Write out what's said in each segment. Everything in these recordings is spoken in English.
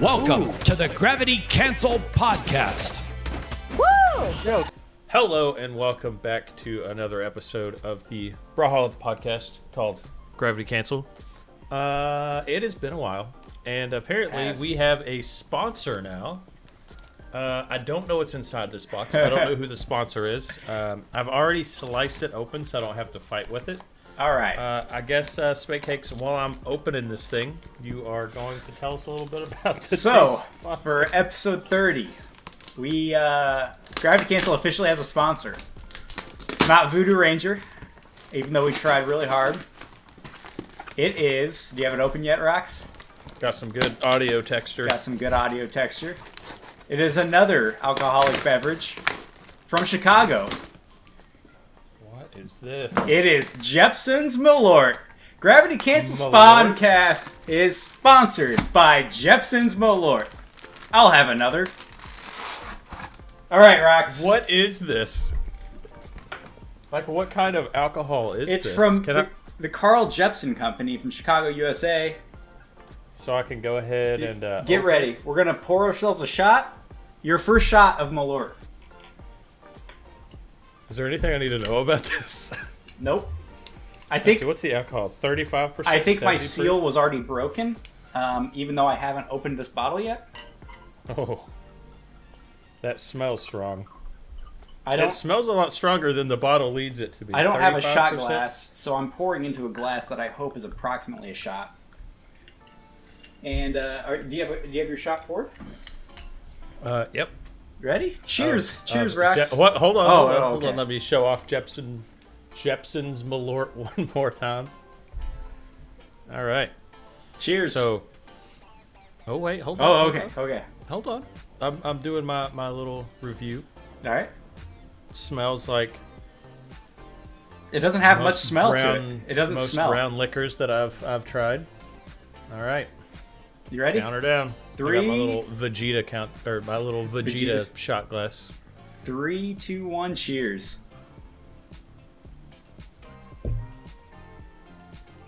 Welcome to the Gravity Cancel Podcast. Woo! Hello and welcome back to another episode of the Brawlhalla podcast called Gravity Cancel. It has been a while, and apparently we have a sponsor now. I don't know what's inside this box. I don't know who the sponsor is. I've already sliced it open, so I don't have to fight with it. All right. I guess, Spake Cakes, while I'm opening this thing, you are going to tell us a little bit about this. So, for episode 30, we, Gravity Cancel officially has a sponsor. It's not Voodoo Ranger, even though we tried really hard. It is, do you have it open yet, Rox? Got some good audio texture. Got some good audio texture. It is another alcoholic beverage from Chicago. What is this? It is Jeppson's Malort. Gravity Cancel Spawncast is sponsored by Jeppson's Malort. I'll have another. All right, Rox. What is this? Like, what kind of alcohol is this? It's from the Carl Jeppson Company from Chicago, USA. So I can go ahead and... Get ready. We're going to pour ourselves a shot. Your first shot of Malort. Is there anything I need to know about this? Nope. I think... what's the alcohol? 35%? I think my 70%? seal was already broken, even though I haven't opened this bottle yet. Oh. That smells strong. It smells a lot stronger than the bottle leads it to be. I don't have a 35%? shot glass, so I'm pouring into a glass that I hope is approximately a shot. And do you have your shot poured? Yep. Ready? Cheers. Cheers, Rox. What? Hold on. Hold on. Okay. Let me show off Jeppson's Malort one more time. All right. Cheers. So. Oh wait. Hold on. Oh, okay. Okay. Hold on. I'm doing my little review. All right. Smells like. It doesn't have much smell to it. It doesn't most smell. brown liquors that I've tried. All right. You ready? Count her down. 3. I got my little Vegeta shot glass. 3, 2, 1. Cheers.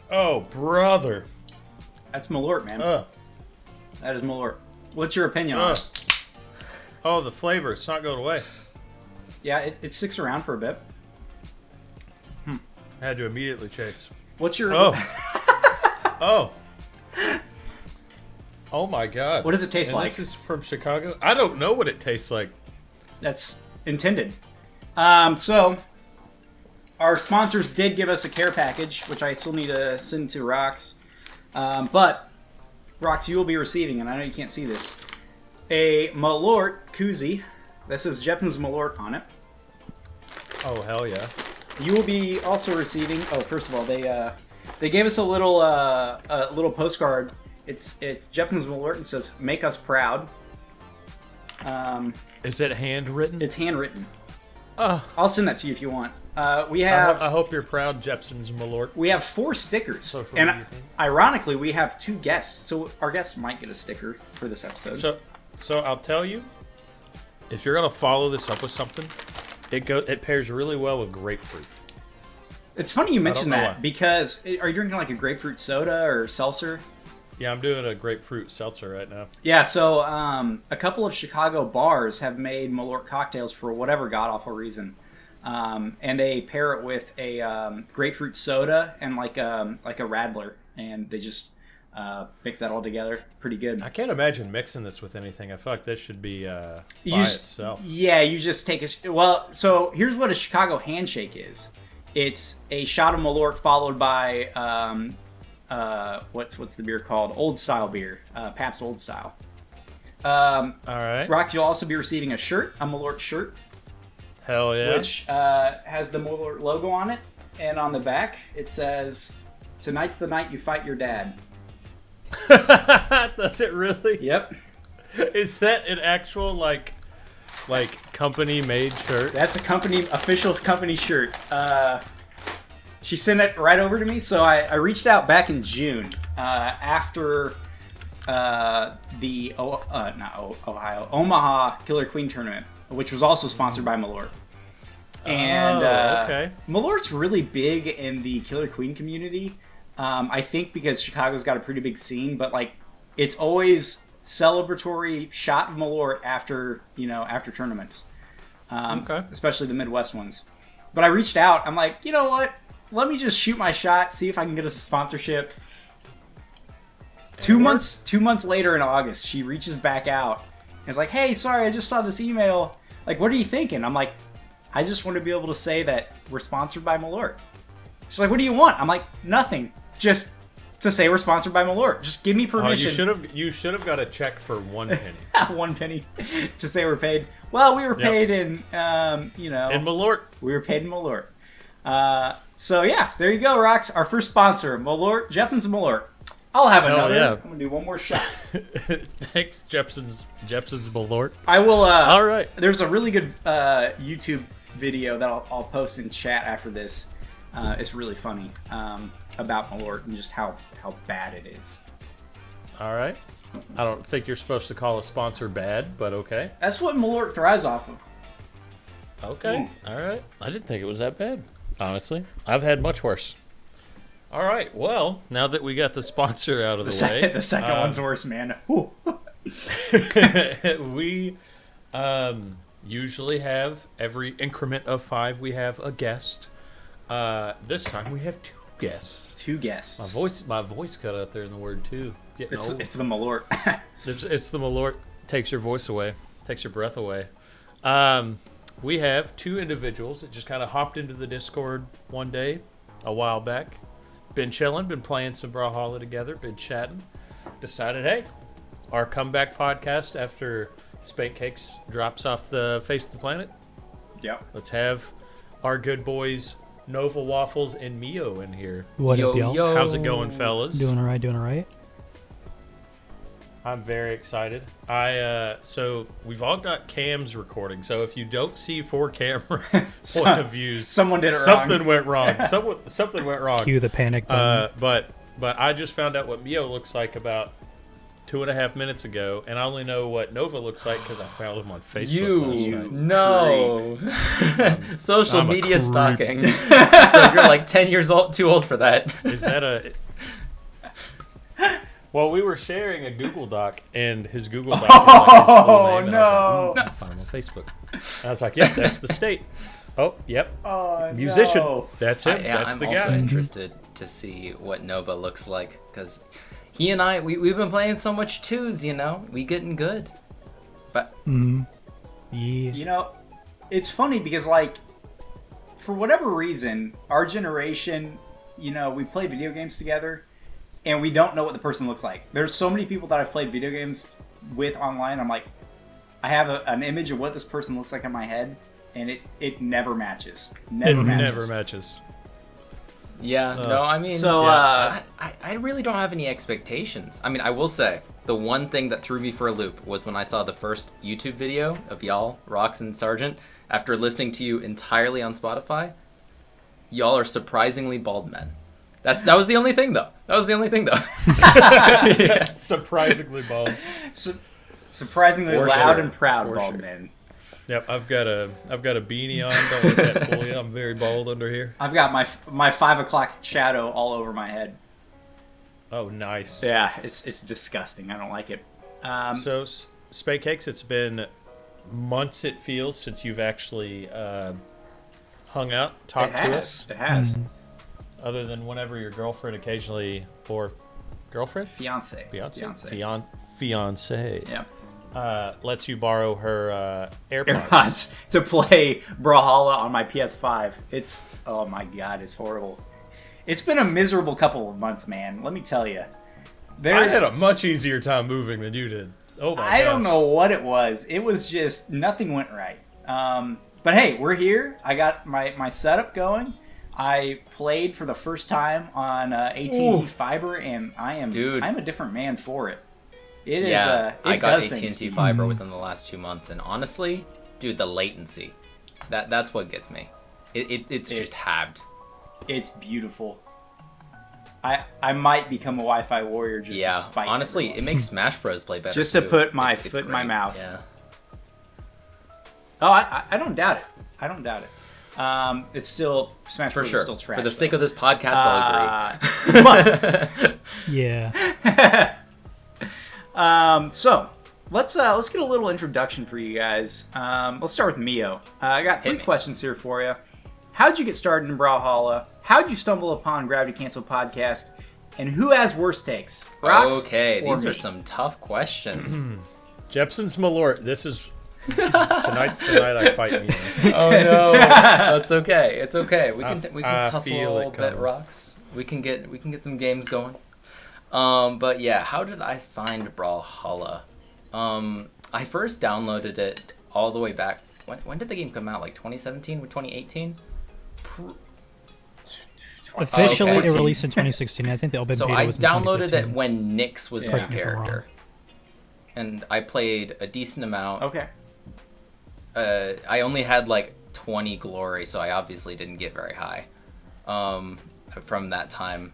Oh, brother. That's Malort, man. That is Malort. What's your opinion on it? Oh, the flavor. It's not going away. Yeah, it sticks around for a bit. I had to immediately chase. What's your... Oh. Oh. Oh my god. What does it taste like? This is from Chicago? I don't know what it tastes like. That's intended. So, our sponsors did give us a care package, which I still need to send to Rox. But, Rox, you will be receiving, and I know you can't see this, a Malort koozie. This is Jeppson's Malort on it. Oh, hell yeah. You will be also receiving... Oh, first of all, they gave us a little postcard. It's Jeppson's Malort and says, "Make us proud." Is it handwritten? It's handwritten. Oh. I'll send that to you if you want. We have... I hope you're proud, Jeppson's Malort. We have 4 stickers. Social And media thing. ironically, we have 2 guests. So our guests might get a sticker for this episode. So I'll tell you, if you're going to follow this up with something, it pairs really well with grapefruit. It's funny you mentioned that why. because are you drinking like a grapefruit soda or seltzer? Yeah, I'm doing a grapefruit seltzer right now. Yeah, so a couple of Chicago bars have made Malort cocktails for whatever god-awful reason. And they pair it with a grapefruit soda and like a Radler. And they just mix that all together. Pretty good. I can't imagine mixing this with anything. I feel like this should be by itself. Yeah, you just take a... Well, so here's what a Chicago handshake is. It's a shot of Malort followed by... what's the beer called? Old Style beer. Pabst Old Style. All right. Rox, you'll also be receiving a shirt, a Malort shirt. Hell yeah. Which has the Malort logo on it. And on the back, it says, "Tonight's the night you fight your dad." Does it really? Yep. Is that an actual, like company-made shirt? That's a official company shirt. She sent it right over to me, so I reached out back in June after the Omaha Killer Queen tournament, which was also sponsored by Malort. And okay. Malort's really big in the Killer Queen community. I think because Chicago's got a pretty big scene, but like it's always celebratory shot of Malort after tournaments. Okay. Especially the Midwest ones. But I reached out. I'm like, you know what? Let me just shoot my shot, see if I can get us a sponsorship. 2 months later in August, she reaches back out and is like, hey, sorry, I just saw this email. Like, what are you thinking? I'm like, I just want to be able to say that we're sponsored by Malort. She's like, what do you want? I'm like, nothing. Just to say we're sponsored by Malort. Just give me permission. You should have got a check for 1 penny. 1 penny to say we're paid. Well, we were paid in, in Malort. We were paid in Malort. So yeah, there you go, Rocks. Our first sponsor, Malort, Jepson's Malort. I'll have another. Yeah. I'm gonna do one more shot. Thanks, Jepson's Malort. I will. All right. There's a really good YouTube video that I'll post in chat after this. It's really funny about Malort and just how bad it is. All right. I don't think you're supposed to call a sponsor bad, but okay. That's what Malort thrives off of. Okay. All right. I didn't think it was that bad, honestly. I've had much worse. All right. Well, now that we got the sponsor out of the way. The second one's worse, man. We usually have, every increment of 5, we have a guest. This time we have 2 guests. 2 guests. My voice cut out there in the word 2. It's the Malort. It's the Malort. Takes your voice away. Takes your breath away. We have 2 individuals that just kind of hopped into the Discord one day, a while back. Been chilling, been playing some Brawlhalla together, been chatting. Decided, hey, our comeback podcast after Spank Cakes drops off the face of the planet. Yep. Let's have our good boys Nova Waffles and Mio in here. What up, y'all? Yo. How's it going, fellas? Doing all right. I'm very excited. So we've all got cams recording. So if you don't see 4 camera point of views, someone did it something wrong. went wrong. Something went wrong. Cue the panic button. But I just found out what Mio looks like about 2.5 minutes ago, and I only know what Nova looks like because I found him on Facebook last night. Social I'm a media creep. stalking. So you're like 10 years old, too old for that. Is that a... Well, we were sharing a Google Doc, and his Google Doc was like his full name, and I was like, I'll find him on Facebook. And I was like, yep, that's the state. Oh, yep. Musician. No. That's it. That's I'm the also guy. interested to see what Nova looks like, because he and I, we've been playing so much 2s, we getting good. But Yeah. It's funny because, like, for whatever reason, our generation, we play video games together, and we don't know what the person looks like. There's so many people that I've played video games with online. I'm like, I have an image of what this person looks like in my head, and it never matches. Never matches. yeah, no, I mean, So, I really don't have any expectations. I mean, I will say, the one thing that threw me for a loop was when I saw the first YouTube video of y'all, Rox and Sargent, after listening to you entirely on Spotify. Y'all are surprisingly bald men. That was the only thing, though. Yeah. Surprisingly bald. surprisingly For loud sure. and proud For bald sure. men. Yep, I've got a beanie on. Don't let that fool you. I'm very bald under here. I've got my 5 o'clock shadow all over my head. Oh, nice. Yeah, it's disgusting. I don't like it. So, Spade Cakes, it's been months, it feels, since you've actually hung out, talked to us. It has. Other than whenever your girlfriend occasionally, or girlfriend? Fiance. Fiance. Yeah. Lets you borrow her AirPods to play Brawlhalla on my PS5. Oh my god, it's horrible. It's been a miserable couple of months, man. Let me tell you. I had a much easier time moving than you did. Oh my god. I don't know what it was. It was just nothing went right. But hey, we're here. I got my setup going. I played for the first time on AT&T Fiber, and I'm a different man for it. It is. I got does AT&T things. Fiber within the last 2 months, and honestly, dude, the latency, that's what gets me. It's just halved. It's beautiful. I might become a Wi-Fi warrior just to spite honestly, everyone. it makes Smash Bros. Play better. Just too. to put my It's foot in my great. mouth. Yeah. Oh, I don't doubt it. It's still Smash For Bros. sure. Is still trash. For the sake of this podcast, I'll agree. But Yeah. So let's get a little introduction for you guys. Let's start with Mio. I got 3 questions here for you. How'd you get started in Brawlhalla? How'd you stumble upon Gravity Cancel Podcast? And who has worse takes? Rox Okay, or these me? are some tough questions. Jepson's Malort. This is tonight's the night I fight Mio. Oh no, that's okay. It's okay. We can I tussle a feel little it bit, coming. Rocks. We can get some games going. But yeah, how did I find Brawlhalla? I first downloaded it all the way back. When did the game come out? Like 2017 or 2018? Officially, Okay. it released in 2016. I think the open So beta I was in downloaded it 2015. when Nyx was Yeah. the Correct me if I'm wrong. character, and I played a decent amount. Okay. I only had like 20 glory, so I obviously didn't get very high from that time.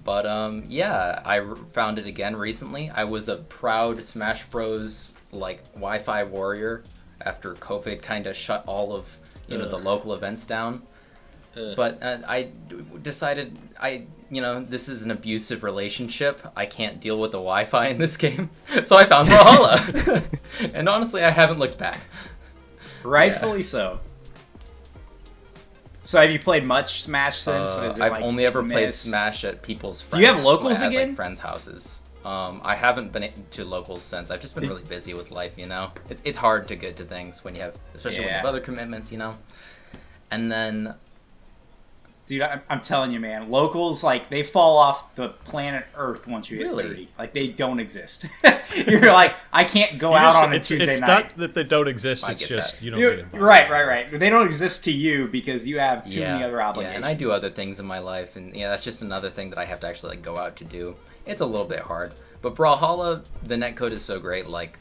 But yeah, found it again recently. I was a proud Smash Bros. Like Wi-Fi warrior after COVID kind of shut all of the local events down. But I decided this is an abusive relationship. I can't deal with the Wi-Fi in this game, so I found Brawlhalla. And honestly, I haven't looked back. Rightfully so. So have you played much Smash since? Is it, I've like, only ever played miss? Smash at people's friends. Do you have locals at, again? Like, friends' houses. I haven't been to locals since. I've just been really busy with life, It's hard to get to things when you have, especially when you have Yeah. other commitments, And then Dude, I'm telling you, man, locals, like, they fall off the planet Earth once you hit Really? 30. Like, they don't exist. You're like, I can't go out on a Tuesday it's night. not that they don't exist. I It's get just that. you don't get involved. Right. They don't exist to you because you have too many other obligations. Yeah, and I do other things in my life, and that's just another thing that I have to actually go out to do. It's a little bit hard, but Brawlhalla, the netcode is so great. Like,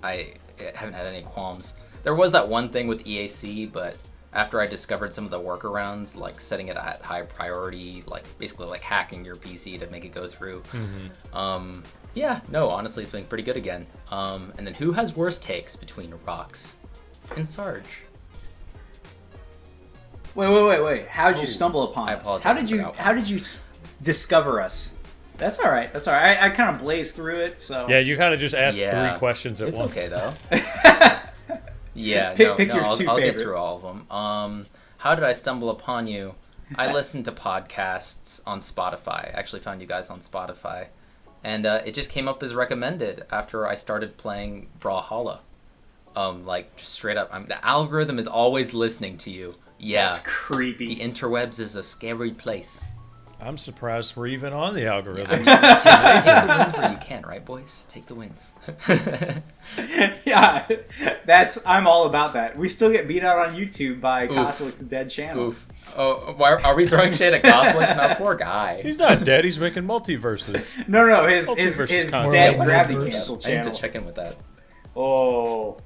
I haven't had any qualms. There was that one thing with EAC, but after I discovered some of the workarounds, like setting it at high priority, like basically like hacking your PC to make it go through. Honestly, it's been pretty good again. And then who has worse takes between Rox and Sarge? Wait. How did you stumble upon I us? apologize, How I did you forgot. discover us? That's all right. I kind of blazed through it, so... Yeah, you kind of just asked Yeah. 3 questions at It's once. okay though. Yeah, Pick your I'll two get favorite. through all of them. How did I stumble upon you? I listened to podcasts on Spotify. I actually found you guys on Spotify, and it just came up as recommended after I started playing Brawlhalla. Like just straight up, the algorithm is always listening to you. Yeah, That's creepy. the interwebs is a scary place. I'm surprised we're even on the algorithm. I mean, take the wins where you can, right, boys? Take the wins. Yeah, I'm all about that. We still get beat out on YouTube by Koslik's dead channel. Oof. Oh, why are we throwing shade at Goslings now? Poor guy. He's not dead. He's making multiverses. No, his Multiverses content. dead More Gravity multiverse. Cancel I need channel. to check in with that. Oh,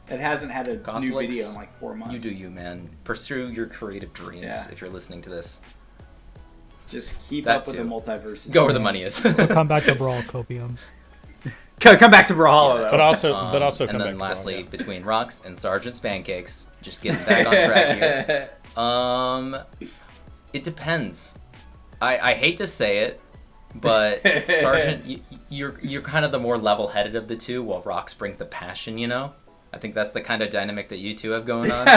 it hasn't had a new Goslings, video in like 4 months. You do you, man. Pursue your creative dreams Yeah. if you're listening to this. Just keep That up with too. the multiverses. Go where the money is. Come back to Brawl Copium. Come back to Brawlhalla, though. But also and come back. then to lastly, Brawl, yeah. between Rox and Sergeant's Pancakes, just getting back on track here. It depends. I hate to say it, but Sergeant, you're kind of the more level-headed of the two, while Rox brings the passion. I think that's the kind of dynamic that you two have going on.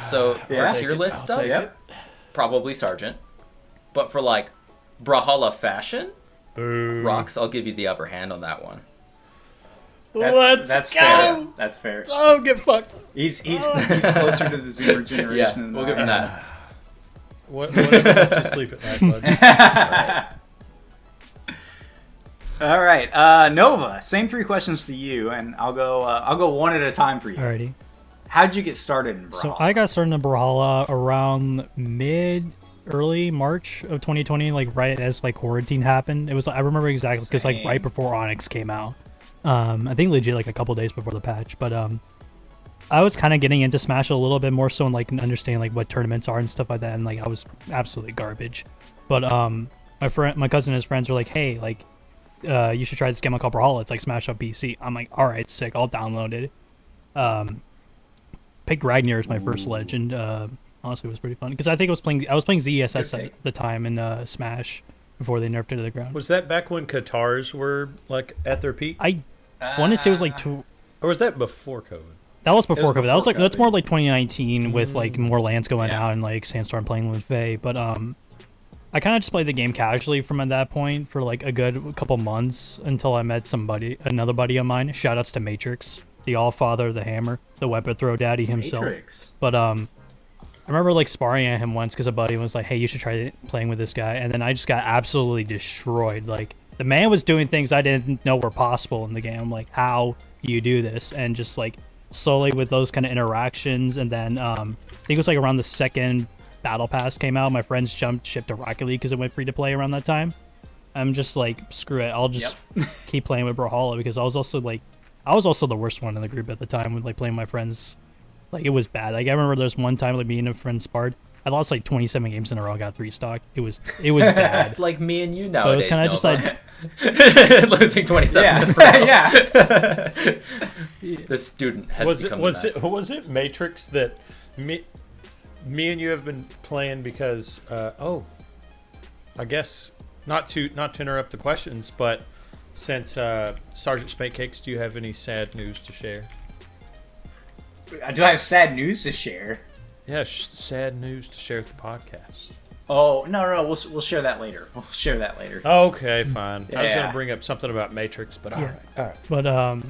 So Yeah. for tier list I'll stuff, take it. probably Sergeant. But for like Brawlhalla fashion, Boo. Rox, I'll give you the upper hand on that one. Let's go. Fair. That's fair. Oh, get fucked. He's closer to the Zoomer generation Yeah, than we'll I give him am. that. Whatever helps you sleep at night, bud. All right, Nova. Same 3 questions to you, and I'll go one at a time for you. Alrighty. How'd you get started in Brawl? So I got started in Brawlhalla around early March of 2020, like right as like quarantine happened. It was I remember exactly because like right Same. before Onyx came out. I think legit like a couple days before the patch, but I was kind of getting into Smash a little bit more so and like understanding like what tournaments are and stuff like that, and like I was absolutely garbage. But my cousin and his friends were like, hey, like you should try this game called Brawlhalla. It's like Smash up PC. I'm like, all right, sick. I'll download it. Picked Ragnar as my first legend. Honestly, it was pretty fun because I think I was playing ZSS Good at the time in Smash, before they nerfed it to the ground. Was that back when Qatars were like at their peak, I want to say it was like or was that before COVID? that was before COVID. That was like before that's more like 2019 with like more lands going Yeah. out and like Sandstorm playing with Faye. But I kind of just played the game casually from at that point for like a good couple months until I met another buddy of mine. Shoutouts to Matrix, the Allfather, the Hammer, the weapon throw daddy himself. Matrix. But I remember like sparring at him once because a buddy was like, "Hey, you should try playing with this guy," and then I just got absolutely destroyed. Like the man was doing things I didn't know were possible in the game. I'm like, how do you do this? And just like slowly with those kind of interactions, and then I think it was like around the second Battle Pass came out, my friends jumped ship to Rocket League because it went free to play around that time. I'm just like, screw it, I'll just keep playing with Brawlhalla because I was also the worst one in the group at the time with like playing with my friends. Like it was bad. Like I remember there was one time like me and a friend sparred. I lost like 27 games in a row. I got 3 stock. It was bad. It's like me and you But it was nowadays. kind of just Nova. Losing 27 in a row. Yeah. The student has become the master. Was it Matrix that me and you have been playing because I guess not to interrupt the questions, but since Sergeant Spankcakes, do you have any sad news to share? Do I have sad news to share? Yeah, sad news to share with the podcast. Oh, no, we'll share that later. We'll share that later. Okay, fine. I was Yeah. gonna bring up something about Matrix, but all right.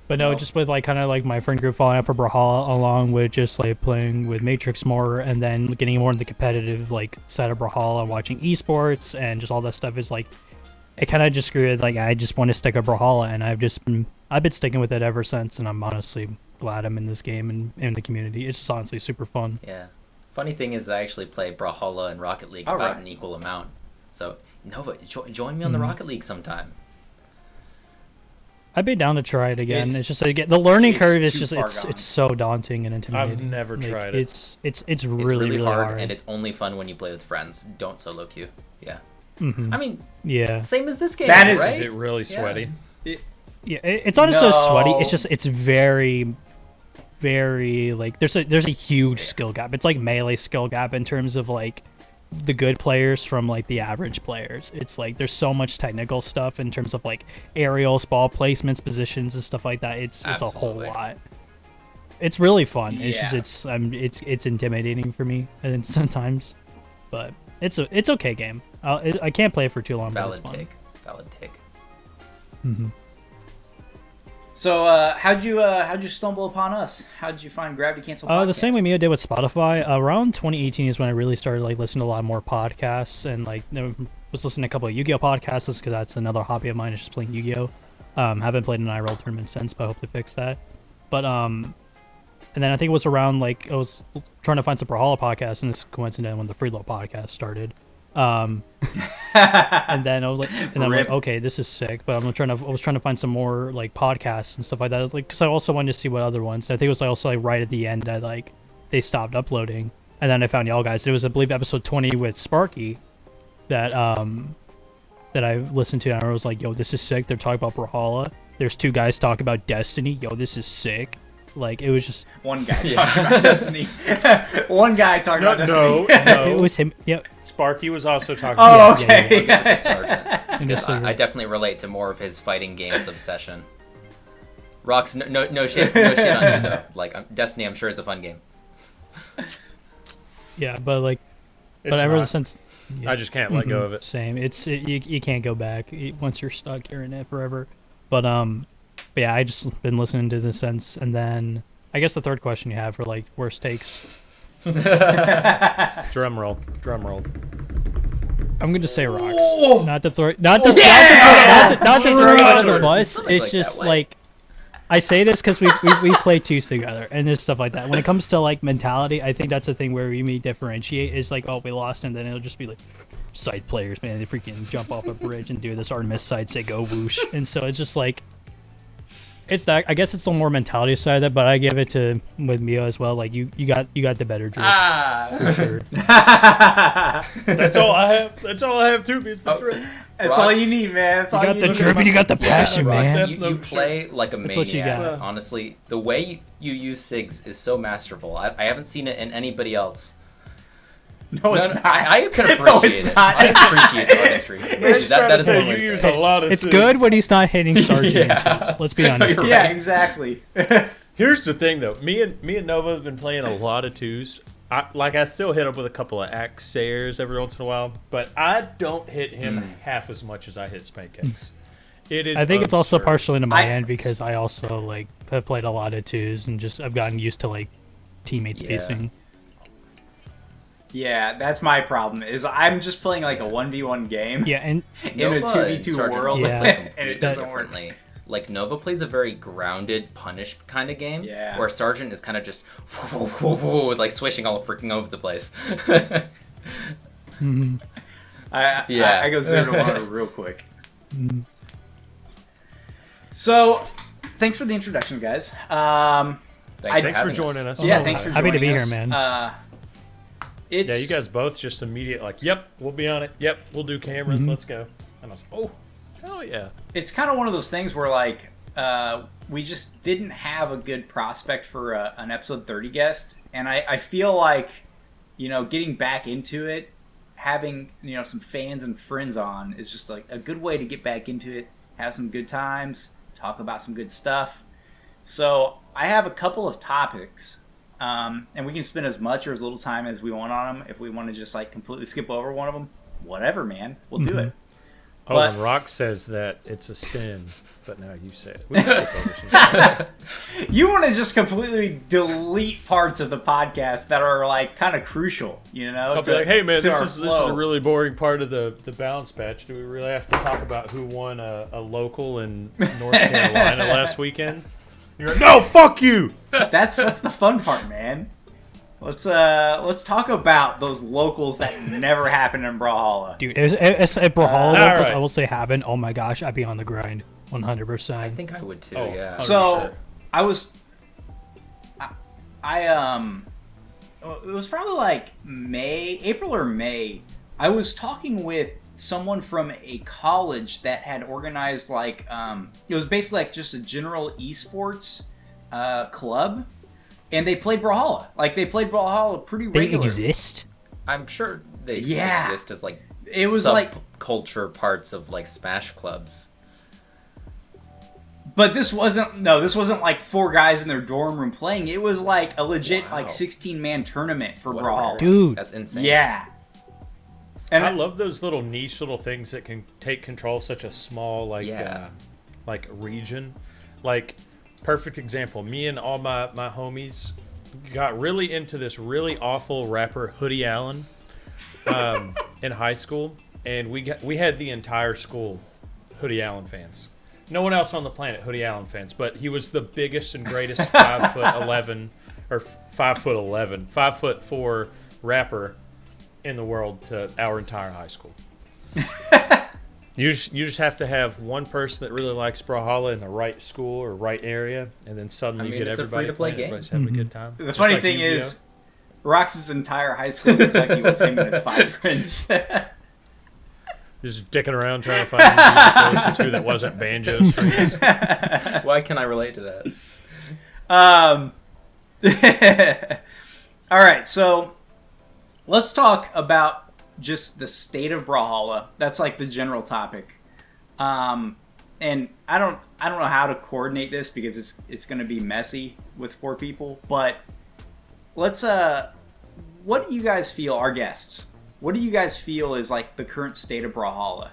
But no, just with like kind of like my friend group falling out for Brawlhalla, along with just like playing with Matrix more, and then getting more into the competitive like side of Brawlhalla, watching esports and just all that stuff is like, it kind of just grew. Like I just want to stick with Brawlhalla, and I've been sticking with it ever since, and I'm honestly glad I'm in this game and in the community. It's just honestly super fun. Yeah. Funny thing is, I actually play Brawlhalla and Rocket League All about right. an equal amount. So, Nova, join me on the Rocket League sometime. I'd be down to try it again. It's- It's just again the learning it's curve is too just far it's gone. so daunting and intimidating. I've never Like, tried it. It's It's really hard. and it's only fun when you play with friends. Don't solo queue. Yeah. Mhm. I mean, Yeah. same as this game, That is- right? Is it really sweaty? Yeah, it's honestly No. sweaty. It's very, very like there's a huge skill gap. It's like melee skill gap in terms of like the good players from like the average players. It's like there's so much technical stuff in terms of like aerials, ball placements, positions, and stuff like that. It's a whole Absolutely. lot. It's really fun. It's Yeah. just it's intimidating for me and sometimes, but it's okay game. I can't play it for too long. Valid but it's take. Valid take. fun. So, how'd you stumble upon us? How'd you find Gravity Cancel Podcast? The same way Mia did with Spotify. Around 2018 is when I really started like listening to a lot more podcasts and like was listening to a couple of Yu-Gi-Oh podcasts because that's another hobby of mine is just playing Yu-Gi-Oh. Haven't played an IRL tournament since, but I hope to fix that. But and then I think it was around like I was trying to find some Brawlhalla podcasts, and it's coincident when the Freeload podcast started. And then I was like, and I'm like, Rip. okay, this is sick. But I was trying to find some more like podcasts and stuff like that. Like, because I also wanted to see what other ones. I think it was also like right at the end that like they stopped uploading, and then I found y'all guys. It was I believe episode 20 with Sparky that that I listened to, and I was like, yo, this is sick. They're talking about Brawlhalla. There's 2 guys talking about Destiny. Yo, this is sick. Like it was just One guy talking about Destiny. One guy talking about Destiny. it was him. Yep. Sparky was also talking. Oh, about okay. Look at the sergeant. Because Just like- I definitely relate to more of his fighting games obsession. Rocks, no shit on you though. Like Destiny, I'm sure is a fun game. Yeah, but like, It's but ever not. since. I just can't let go of it. Same. You can't go back. Once you're stuck, you're in it forever. But yeah, I just been listening to this since, and then I guess the third question you have for like worst takes. Drum roll. I'm gonna say rocks. Oh! Not to throw you Yeah! under the bus. Something It's like just that way. like I say this because we play twos together and there's stuff like that. When it comes to like mentality, I think that's the thing where we may differentiate. Is like, oh, we lost, and then it'll just be like side players, man. They freaking jump off a bridge and do this Artemis side, say go whoosh, and so it's just like. It's that. I guess it's the more mentality side of that, but I give it to with Mio as well. Like you got the better drill for sure. That's all I have. That's all I have too. Is the Oh. drip. That's all you need, man. That's all You got you the need. drip and you got the passion, Rocks, man. You play like a That's what you maniac. got. Honestly, the way you use SIGs is so masterful. I haven't seen it in anybody else. No, it's not. I can appreciate No, it's it. not. I appreciate artistry. That is one way to use say a it. lot of It's things. good when he's not hitting Sergeant. Yeah. Let's be honest. You're Yeah, right. exactly. Here's the thing, though. Me and Nova have been playing a lot of twos. I still hit him with a couple of Axairs every once in a while, but I don't hit him half as much as I hit Spankex. It is. I think it's also absurd. partially into my I- end because I also like have played a lot of twos and just I've gotten used to like teammate Yeah. spacing. Yeah, that's my problem. Is I'm just playing like a 1v1 game Yeah, and in a Nova and 2v2 Sergeant world, also Yeah. play and it completely doesn't work. differently. Like Nova plays a very grounded, punish kind of game, Yeah. where Sergeant is kind of just with like swishing all freaking over the place. I go 0 to 1 real quick. So, thanks for the introduction, guys. Thanks for joining us. Yeah, thanks for Happy to joining be us. here, man. It's Yeah, you guys both just immediate like, yep, we'll be on it. Yep, we'll do cameras. Let's go. And I was like, oh, hell yeah. It's kind of one of those things where like we just didn't have a good prospect for an episode 30 guest, and I feel like getting back into it, having some fans and friends on is just like a good way to get back into it, have some good times, talk about some good stuff. So I have a couple of topics, and we can spend as much or as little time as we want on them. If we want to just like completely skip over one of them, whatever, man, we'll do it. Oh, But- and Rock says that it's a sin, but now you say it. We can skip over some stuff. You want to just completely delete parts of the podcast that are like kind of crucial, I'll be like, hey man, to this our is flow. a really boring part of the balance patch. Do we really have to talk about who won a local in North Carolina last weekend? You're like, no, fuck you. That's the fun part, man. Let's talk about those locals that never happened in Brawlhalla. dude, if Brawlhalla all locals, right. I will say happen. Oh my gosh, I'd be on the grind, 100%. I think I would too. Oh, Yeah. So I was, it was probably like April or May. I was talking with someone from a college that had organized like it was basically like just a general esports club, and they played Brawlhalla. Like they played Brawlhalla pretty They regularly. exist. I'm sure they Yeah. exist as like It was like- subculture parts of like Smash clubs. But this wasn't like 4 guys in their dorm room playing. It was like a legit Wow. like 16-man tournament for What a Brawlhalla. rare- Dude. That's insane. Yeah. And I love those little niche little things that can take control of such a small Yeah. region. Like perfect example. Me and all my homies got really into this really awful rapper Hoodie Allen in high school, and we had the entire school Hoodie Allen fans. No one else on the planet Hoodie Allen fans, but he was the biggest and greatest 5'11" or 5'11", 5'4" rapper in the world to our entire high school. You just have to have one person that really likes Brawlhalla in the right school or right area, and then suddenly I mean, you get it's a everybody free-to-play playing, game. everybody's having a good time. the Just funny like thing Yu-Gi-Oh. is, Rox's entire high school in Kentucky was him and his 5 friends. Just dicking around trying to find music to listen to that wasn't banjo strings. Why can I relate to that? All right, so let's talk about just the state of Brawlhalla. That's like the general topic. And I don't know how to coordinate this because it's going to be messy with 4 people, but let's what do you guys feel, our guests? What do you guys feel is like the current state of Brawlhalla?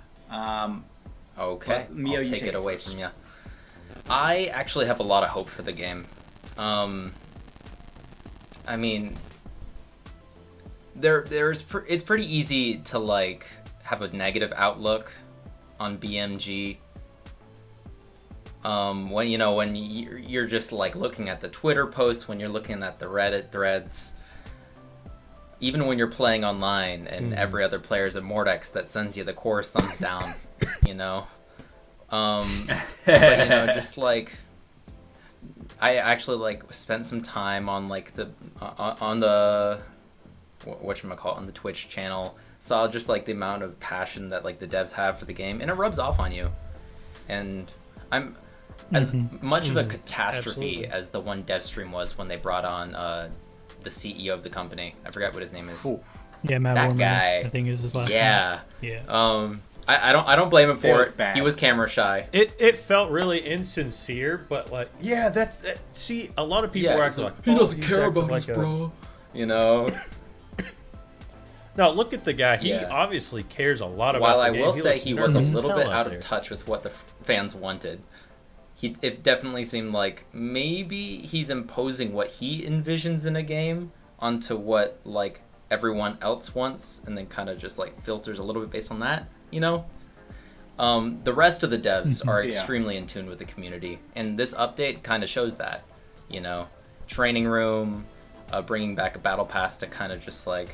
Okay, Mio, I'll you take take it it away first. from you. I actually have a lot of hope for the game. I mean, it's pretty easy to like have a negative outlook on BMG. When you're just like looking at the Twitter posts, when you're looking at the Reddit threads, even when you're playing online and every other player is a Mordex that sends you the chorus thumbs down, but just like I actually like spent some time on like the on the whatchamacallit, on the Twitch channel, saw just like the amount of passion that like the devs have for the game, and it rubs off on you. And I'm as much of a catastrophe Absolutely. as the one dev stream was when they brought on the CEO of the company. I forgot what his name is. Yeah, Matt That Warman, guy. I think is his last name. Yeah. Yeah. I don't blame him for was it. bad. He was camera shy. It felt really insincere, but like, yeah, that's that. See, a lot of people Yeah, were acting like he doesn't he's care acting about us, like bro. You know. No, look at the guy. He Yeah. obviously cares a lot about While the I game. will say looks he was a nervous as little hell bit out out there. of touch with what the fans wanted. It definitely seemed like maybe he's imposing what he envisions in a game onto what like everyone else wants, and then kind of just like filters a little bit based on that. You know. The rest of the devs are Yeah. extremely in tune with the community, and this update kind of shows that. You know, training room, bringing back a battle pass to kind of just like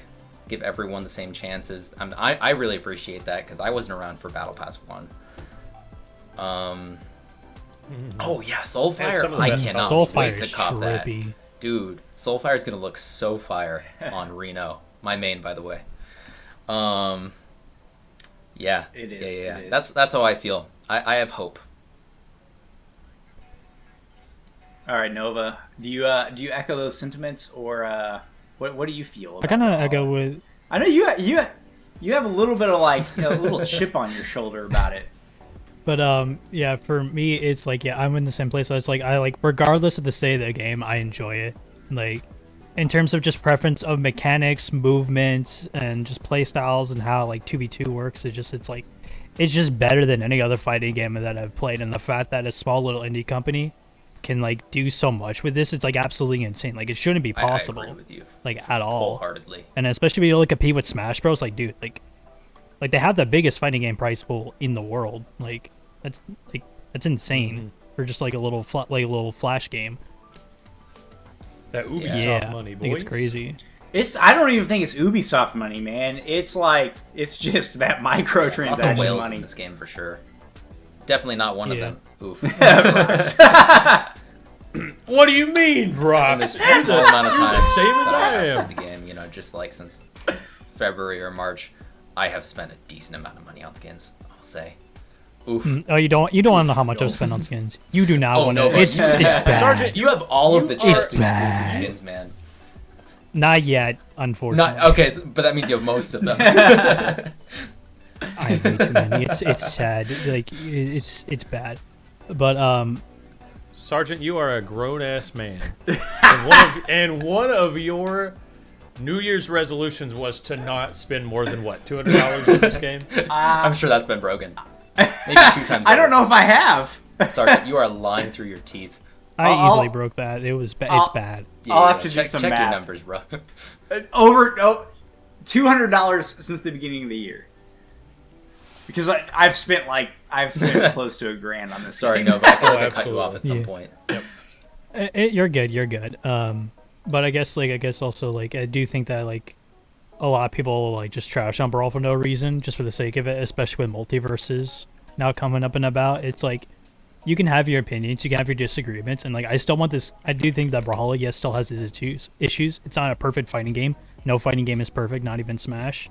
give everyone the same chances. I really appreciate that because I wasn't around for Battle Pass 1. Oh yeah, Yeah, Soulfire. some of the I best cannot Soulfire wait to is cop that. trippy. Dude, Soulfire is gonna look so fire on Reno. My main, by the way. Yeah. It is, Yeah. it is. That's how I feel. I have hope. All right, Nova. Do you echo those sentiments, or what do you feel? I about kind of Brawlhalla? echo with. I know you have a little bit of like a little chip on your shoulder about it. But yeah, for me, it's like, yeah, I'm in the same place. So it's like, I like, regardless of the state of the game, I enjoy it. Like, in terms of just preference of mechanics, movement, and just play styles and how like 2v2 works, it's just better than any other fighting game that I've played. And the fact that a small little indie company can like do so much with this, it's like absolutely insane. Like, it shouldn't be possible, I agree with you like at all. wholeheartedly. And especially when you look compete with Smash Bros, like, dude, like they have the biggest fighting game price pool in the world. Like that's insane for just like a little flash game. That Ubisoft Yeah, money, I boys. think it's crazy. I don't even think it's Ubisoft money, man. It's like it's just that Lots of microtransaction whales money. in this game for sure. Definitely not one of Yeah. them. Oof. What do you mean, In Rox? this small amount of time, same as that I have am. played the game, you know, just like since February or March, I have spent a decent amount of money on skins. I'll say. Oof. Oh, you don't want to know how much I've spent on skins. You do not Oh, want no, to. but It's you- bad. Sergeant, You have all of the You are- cheapest It's bad. exclusive skins, man. Not yet, unfortunately. Not okay, but that means you have most of them. I have way too many. It's sad. Like it's bad. But Sergeant, you are a grown ass man, and one of your New Year's resolutions was to not spend more than what, $200 on this game. I'm sure that's been broken. Maybe 2 times. I don't over. know if I have. Sergeant, you are lying through your teeth. I I'll- easily broke that. It was it's bad. I'll have to do check, some check your math. numbers, bro. $200 since the beginning of the year. Because I've spent close to $1,000 on this. Sorry, game. no, but I feel Oh, like I cut you off at some Yeah. point. You're good. You're good. But I guess also like I do think that like a lot of people like just trash on Brawl for no reason, just for the sake of it, especially with multiverses now coming up and about. It's like you can have your opinions, you can have your disagreements, and like I still want this. I do think that Brawlhalla, yes, still has its issues. It's not a perfect fighting game. No fighting game is perfect, not even Smash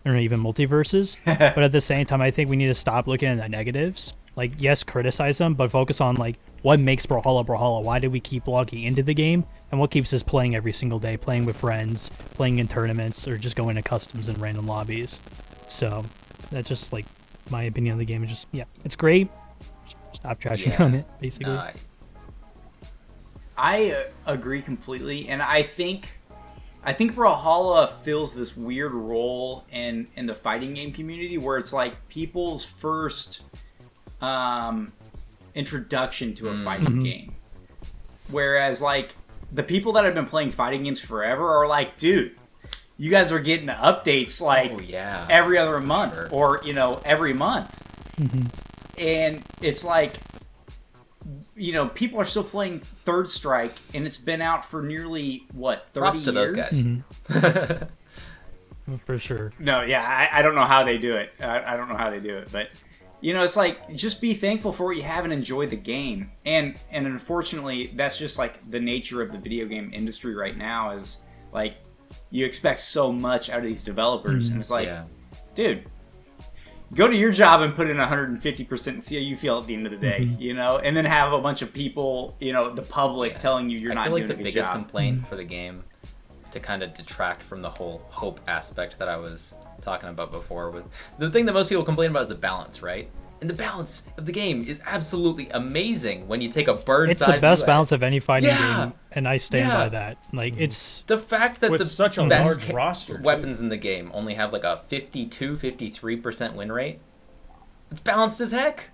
or even multiverses. But at the same time, I think we need to stop looking at the negatives. Like, yes, criticize them, but focus on like what makes Brawlhalla Brawlhalla. Why do we keep logging into the game, and what keeps us playing every single day, playing with friends, playing in tournaments, or just going to customs and random lobbies. So that's just like my opinion of the game. Is just it's great. Stop trashing Yeah. on it, basically. Nah, I agree completely, and I think Brawlhalla fills this weird role in the fighting game community where it's like people's first introduction to a fighting game. Whereas like the people that have been playing fighting games forever are like, dude, you guys are getting updates like Oh, yeah. every other month Sure. or every month. And it's like, people are still playing Third Strike, and it's been out for nearly, 30 Props to years? those guys. For sure. No, yeah, I don't know how they do it. I don't know how they do it, but, it's like, just be thankful for what you have and enjoy the game. And unfortunately, that's just, like, the nature of the video game industry right now is, like, you expect so much out of these developers, and it's like, Yeah. dude, go to your job and put in 150% and see how you feel at the end of the day, and then have a bunch of people, the public telling you you're I not feel like doing the a good biggest job. complaint for the game, to kind of detract from the whole hope aspect that I was talking about before. With the thing that most people complain about is the balance, right? And the balance of the game is absolutely amazing when you take a bird's eye view. It's the best balance of any fighting Yeah. game, and I stand Yeah. by that. Like, it's The fact that With the such a best large roster, too. weapons in the game only have like a 52-53% win rate, it's balanced as heck.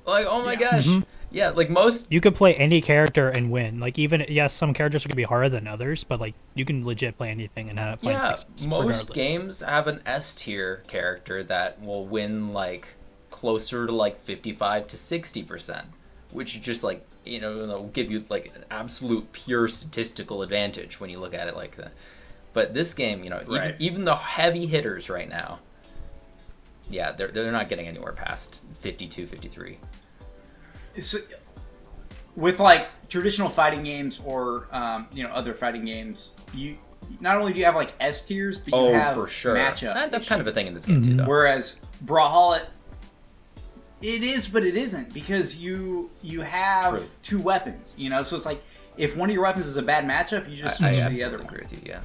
Like, oh my gosh. Yeah, like most... you could play any character and win. Like, even yes, some characters are gonna be harder than others, but like you can legit play anything and have playing Yeah, sixes. most regardless. games have an S tier character that will win like closer to like 55 to 60%, which is just like, you know, will give you like an absolute pure statistical advantage when you look at it like that. But this game, you know, Right. even the heavy hitters right now, yeah, they're not getting anywhere past 52, 53. So, with like traditional fighting games or other fighting games, you not only do you have like S tiers, but you have for sure. matchup. That's kind of a issues. thing in this game too, though. Whereas Brawlhalla, it is, but it isn't, because you have True. two weapons. You know, so it's like if one of your weapons is a bad matchup, you just I switch to absolutely the other one. agree with you. Yeah.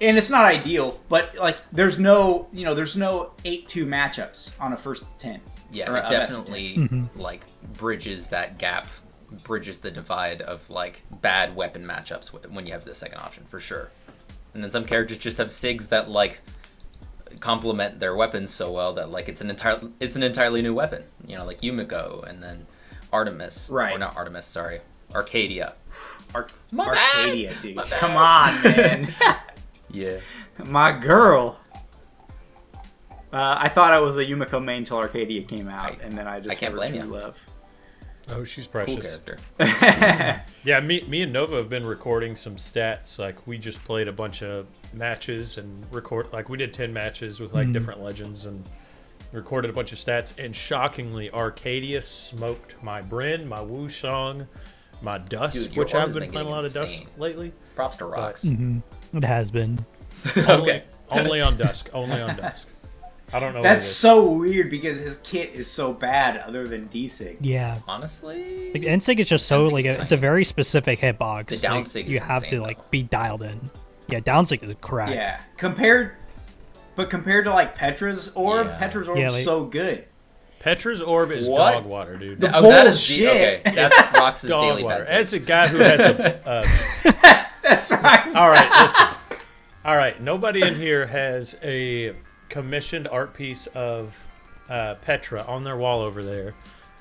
And it's not ideal, but like there's no 8-2 matchups on a first 10. Yeah, Or it a best of definitely like bridges that gap, bridges the divide of like bad weapon matchups when you have the second option for sure. And then some characters just have SIGs that like complement their weapons so well that like it's an entirely new weapon. You know, like Yumiko and then Artemis. Right. Or not Artemis, sorry. Arcadia. My Arcadia, bad! dude. My bad. Come on, man. Yeah. My girl. I thought I was a Yumiko main until Arcadia came out, and then I I can't blame true you. love. Oh, she's Cool precious. character. Yeah, me and Nova have been recording some stats. Like, we just played a bunch of matches and we did 10 matches with like different legends and recorded a bunch of stats. And shockingly, Arcadia smoked my Bryn, my Wusong, my Dusk, Dude, your which orb I've has been been playing a lot of getting Dusk insane. lately. Props to Rocks. It has been. Okay. Only on Dusk. Only on Dusk. I don't know. That's what it is. so weird because his kit is so bad other than D-Sig. Yeah. Honestly, Like NSYNC is just so Danzig's like it's a tiny. very specific hitbox. The down Like, sig you is have insane, to like though. be dialed in. Yeah, down sig is crack. Yeah. Compared to like Petra's orb, Yeah. Petra's orb Yeah, is like- so good. Petra's orb is What? dog water, dude. The- that is Bullshit. okay, that's Rocks' Dog daily water. bad take. As a guy who has a That's right. all right, listen. All right, nobody in here has a commissioned art piece of Petra on their wall over there,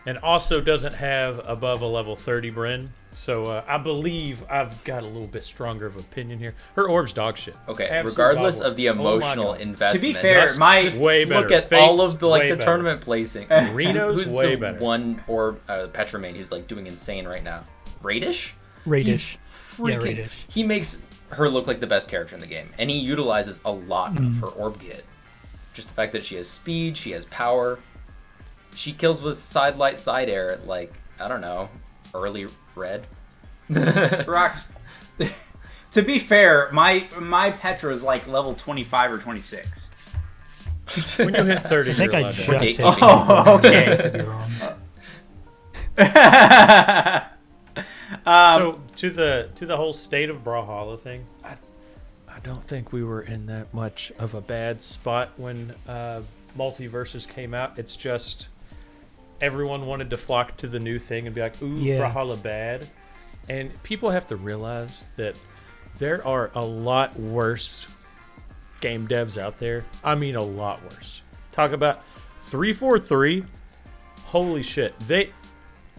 and also doesn't have above a level 30 Bryn. So I believe I've got a little bit stronger of opinion here. Her orb's dog shit. Okay, Absolute regardless dog of the water. Oh my emotional God. investment. To be fair, just my- Way better. look at Fate's all of the way the better. tournament placing. Reno's Who's way the better. one or Petra main who's like doing insane right now? Radish? Radish. Yeah, Freaking, Radish. he makes her look like the best character in the game, and he utilizes a lot of her orb kit. Just the fact that she has speed, she has power. She kills with side light, side air at like, I don't know, early red. Rocks. To be fair, my Petra is like level 25 or 26. When you hit 30, I think you're I allowed to. just Date hit. taping. Oh, okay. Could be wrong. So to the whole state of Brawlhalla thing, I don't think we were in that much of a bad spot when Multiverses came out. It's just everyone wanted to flock to the new thing and be like, ooh, Yeah. Brawlhalla bad. And people have to realize that there are a lot worse game devs out there. I mean, a lot worse. Talk about 343. Holy shit.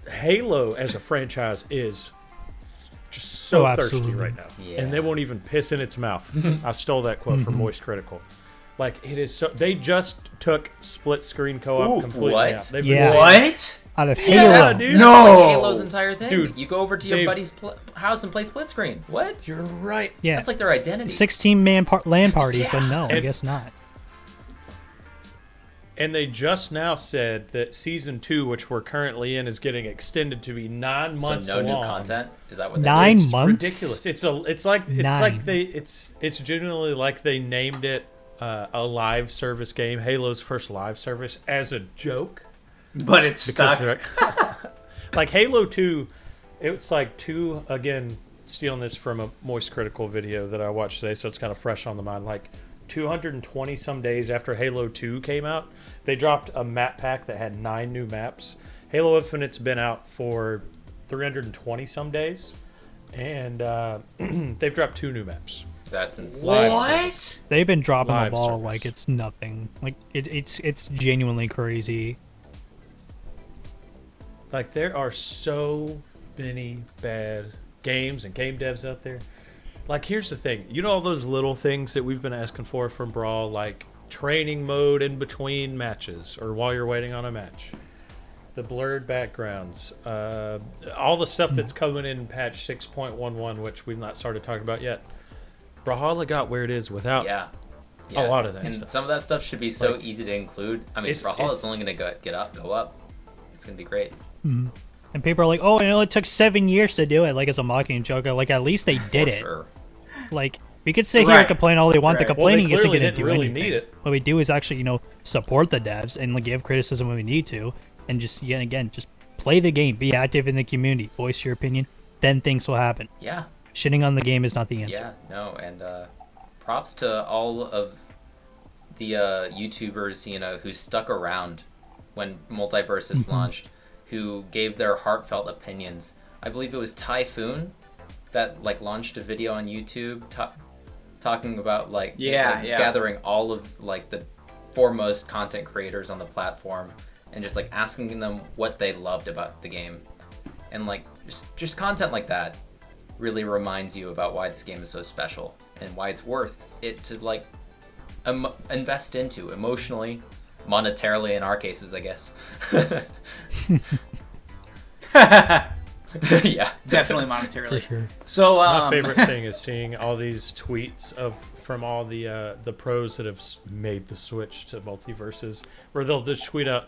Halo as a franchise is just so Oh, thirsty absolutely. right now. Yeah. And they won't even piss in its mouth. I stole that quote from Moist Critical. Like, it is so. They just took split screen co op Ooh, completely what? out. They've Yeah. been saying- What? Out of Yeah, Halo. dude. No! That's like Halo's entire thing. Dude, You go over to your they've- buddy's house and play split screen. What? You're right. Yeah. That's like their identity. 16-man LAN parties, but no, I And- guess not. And they just now said that season 2, which we're currently in, is getting extended to be 9 So months no long. new content. Is that what? 9 It's months? ridiculous. It's like Nine. it's genuinely like they named it a live service game, Halo's first live service, as a joke. But it's Because stuck. they're like Halo 2, it's like 2 again stealing this from a Moist Critical video that I watched today, so it's kind of fresh on the mind. Like 220 some days after Halo 2 came out, they dropped a map pack that had 9 new maps. Halo Infinite's been out for 320 some days, and they've dropped 2 new maps. That's insane. What? They've been dropping Live the ball service. like it's nothing. Like it's genuinely crazy. Like, there are so many bad games and game devs out there. Like, here's the thing. You know all those little things that we've been asking for from Brawl, like training mode in between matches or while you're waiting on a match? The blurred backgrounds. All the stuff that's coming in patch 6.11, which we've not started talking about yet. Brawlhalla got where it is without Yeah. a lot of that and stuff. some of that stuff should be so Like, easy to include. I mean, it's- Brawlhalla's it's- only going to go up. It's going to be great. And people are like, "Oh, it took 7 years to do it," like it's a mocking joke. Like at least they did For it. sure. Like we could sit here Right. and complain all they want. The Right. Well, they complaining isn't clearly going to didn't do really anything. need it. What we do is actually, support the devs and like, give criticism when we need to, and just again, just play the game, be active in the community, voice your opinion. Then things will happen. Yeah. Shitting on the game is not the answer. Yeah. No. And props to all of the YouTubers, who stuck around when Multiverses launched, who gave their heartfelt opinions. I believe it was Typhoon that launched a video on YouTube talking about gathering all of the foremost content creators on the platform and just asking them what they loved about the game. And just content like that really reminds you about why this game is so special and why it's worth it to invest into emotionally, monetarily in our cases, I guess. Yeah. Definitely For monetarily. sure. So, My favorite thing is seeing all these tweets from all the pros that have made the switch to Multiverses, where they'll just tweet out,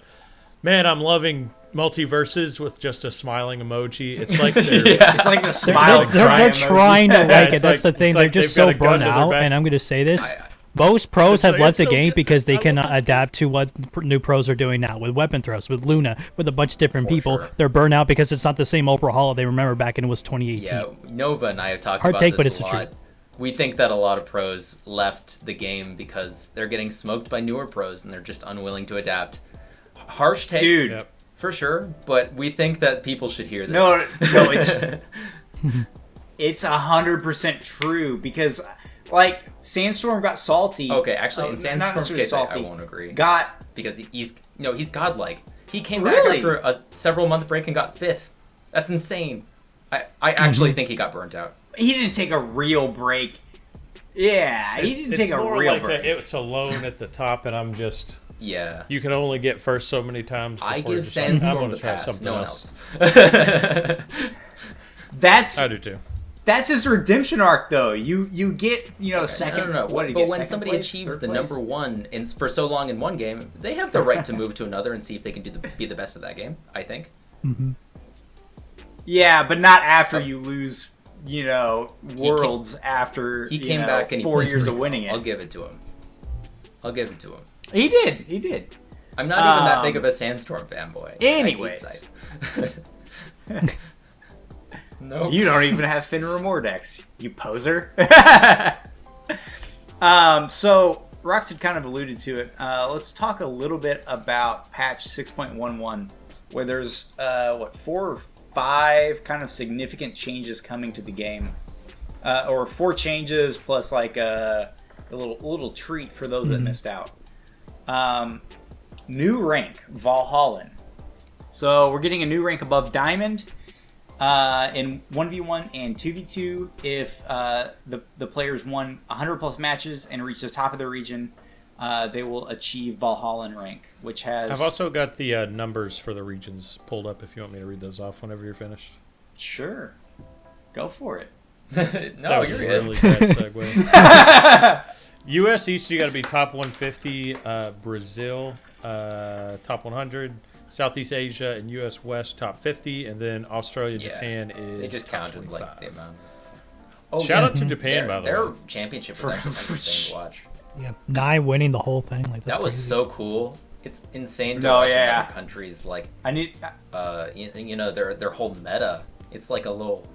"Man, I'm loving Multiverses," with just a smiling emoji. It's like they're, it's like the smile They're cry emoji. trying to like it's it. That's like- the thing. it's They're like just they've got so a gun burnt to their out. back. And I'm going to say this. Most pros It's have like, left it's the so game good. because they I love cannot this adapt to what new pros are doing now with weapon throws, with Luna, with a bunch of different For people. sure. They're burnt out because it's not the same Brawlhalla they remember back in it was 2018. Yeah, Nova and I have talked Hard about take, but this it's a the lot. truth. We think that a lot of pros left the game because they're getting smoked by newer pros and they're just unwilling to adapt. Harsh take, Dude. Yep. for sure, but we think that people should hear this. No, it's 100% true because, Sandstorm got salty. Okay, actually, in not Sandstorm's necessarily case, I salty. won't agree. Got Because he's godlike. He came Really? back after a several-month break and got 5th. That's insane. I actually think he got burnt out. he didn't take a real break. Yeah, he didn't It's take a more real like break. that it's alone at the top, and I'm just. Yeah. You can only get first so many times. I before you're give just like, I'm Sandstorm gonna the try pass. something No one else. else. That's I do too. that's his redemption arc, though. You get second. No. What did he But get, when second somebody place, achieves third the place? number one for so long in one game, they have the right to move to another and see if they can be the best of that game. I think. Yeah, but not after you lose. Worlds after He came back and he 4 plays years of pretty winning well. it. I'll give it to him. He did. I'm not even that big of a Sandstorm fanboy. Anyways. No. You don't even have Finra Mordex, you poser. So Rox had kind of alluded to it. Let's talk a little bit about patch 6.11, where there's 4 or 5 kind of significant changes coming to the game, or 4 changes plus a little treat for those that missed out. New rank, Valhallan. So we're getting a new rank above Diamond. In 1v1 and 2v2, if the players won 100 plus matches and reach the top of the region, they will achieve Valhallan rank, which has... I've also got the numbers for the regions pulled up if you want me to read those off whenever you're finished. Sure. Go for it. That No, was you're a good. really bad segue. US East, you got to be top 150. Brazil, top 100. Southeast Asia and US West, top 50. And then Australia, Yeah. Japan is They just top counted 25. the amount. Shout out to Japan, by the Their way. championship was actually kind of insane to watch. Yeah, 9 winning the whole thing. Like that's That was crazy. so cool. It's insane to No, watch in yeah. other countries I need... their whole meta. It's like a little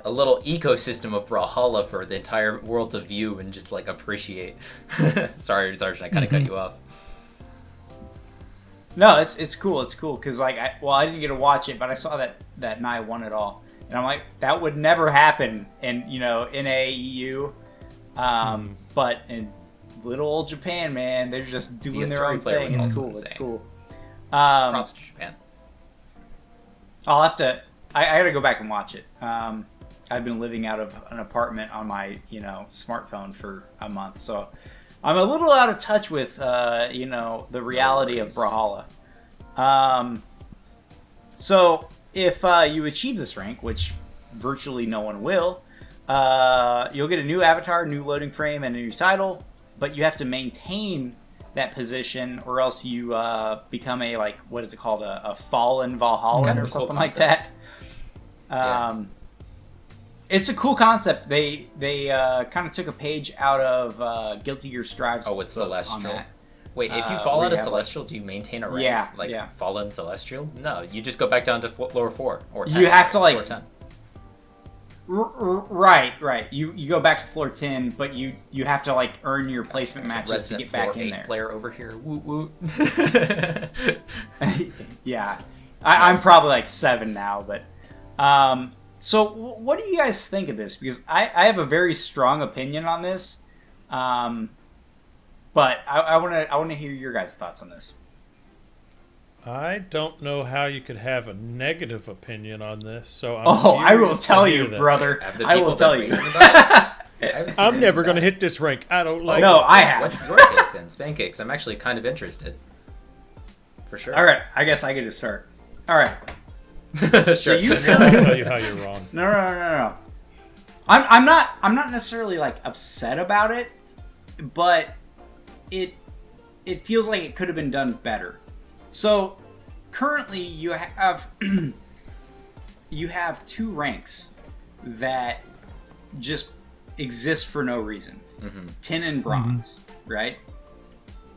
a little ecosystem of Brawlhalla for the entire world to view and just like appreciate. Sorry, Sergeant, I kind of cut you off. No, it's cool. It's cool because like I didn't get to watch it, but I saw that Nye won it all, and I'm like, that would never happen in NAEU, but in little old Japan, man, they're just doing their own thing. It's cool. It's cool. Props to Japan. I'll have to. I got to go back and watch it. I've been living out of an apartment on my smartphone for a month, so I'm a little out of touch with the reality of Brawlhalla. So if you achieve this rank, which virtually no one will, you'll get a new avatar, new loading frame, and a new title. But you have to maintain that position, or else you become a what is it called, a fallen Valhalla or something like that. It's a cool concept. They kind of took a page out of Guilty Gear Strive's with Celestial. on that. Wait, if you fall out of Celestial, do you maintain a rank? Yeah. Fallen Celestial? No, you just go back down to floor 4 or 10. You have to floor 10. Right. You go back to floor 10, but you have to earn your placement matches to get back in there. Player over here. Woot woot. Yeah, I'm probably 7 now, but so what do you guys think of this? Because I have a very strong opinion on this, but I want to hear your guys' thoughts on this. I don't know how you could have a negative opinion on this, so I will tell you, brother. I will tell you. I'm never going to hit this rank. I don't like No, it. I have. What's your take then, Spancakes? I'm actually kind of interested. For sure. All right, I guess I get to start. All right. Sure. So you I'll tell you how you're wrong. No. I'm not necessarily upset about it, but it feels like it could have been done better. So currently you have you have 2 ranks that just exist for no reason. Tin and bronze, right?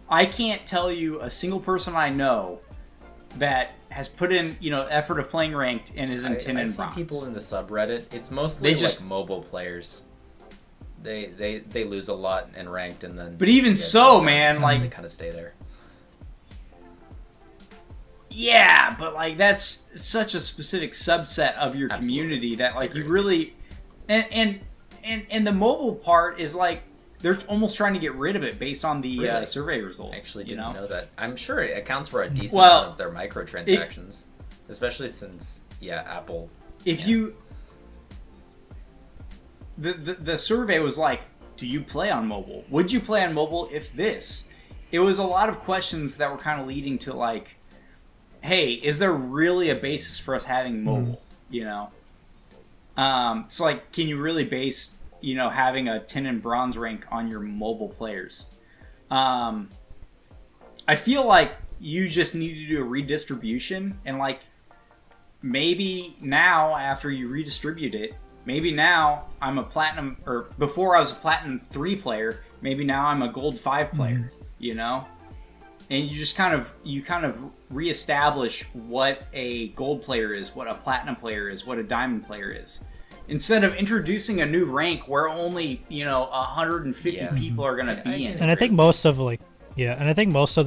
I can't tell you a single person I know that has put in effort of playing ranked and is in tin and bronze. I see people in the subreddit. It's mostly mobile players. They lose a lot in ranked and then. But even so, man, they kind of stay there. Yeah, but that's such a specific subset of your community that you really, and the mobile part is they're almost trying to get rid of it based on the survey results. I actually didn't know that. I'm sure it accounts for a decent amount of their microtransactions, especially since Apple. If you, the survey was do you play on mobile? Would you play on mobile if this? It was a lot of questions that were kind of leading to hey, is there really a basis for us having mobile? So can you really base having a tin and bronze rank on your mobile players? I feel like you just need to do a redistribution, and maybe now after you redistribute it, maybe now I'm a platinum, or before I was a platinum 3 player, maybe now I'm a gold 5 player, and you just kind of reestablish what a gold player is, what a platinum player is, what a diamond player is, instead of introducing a new rank where only 150 people are going to be in it. And I think most of the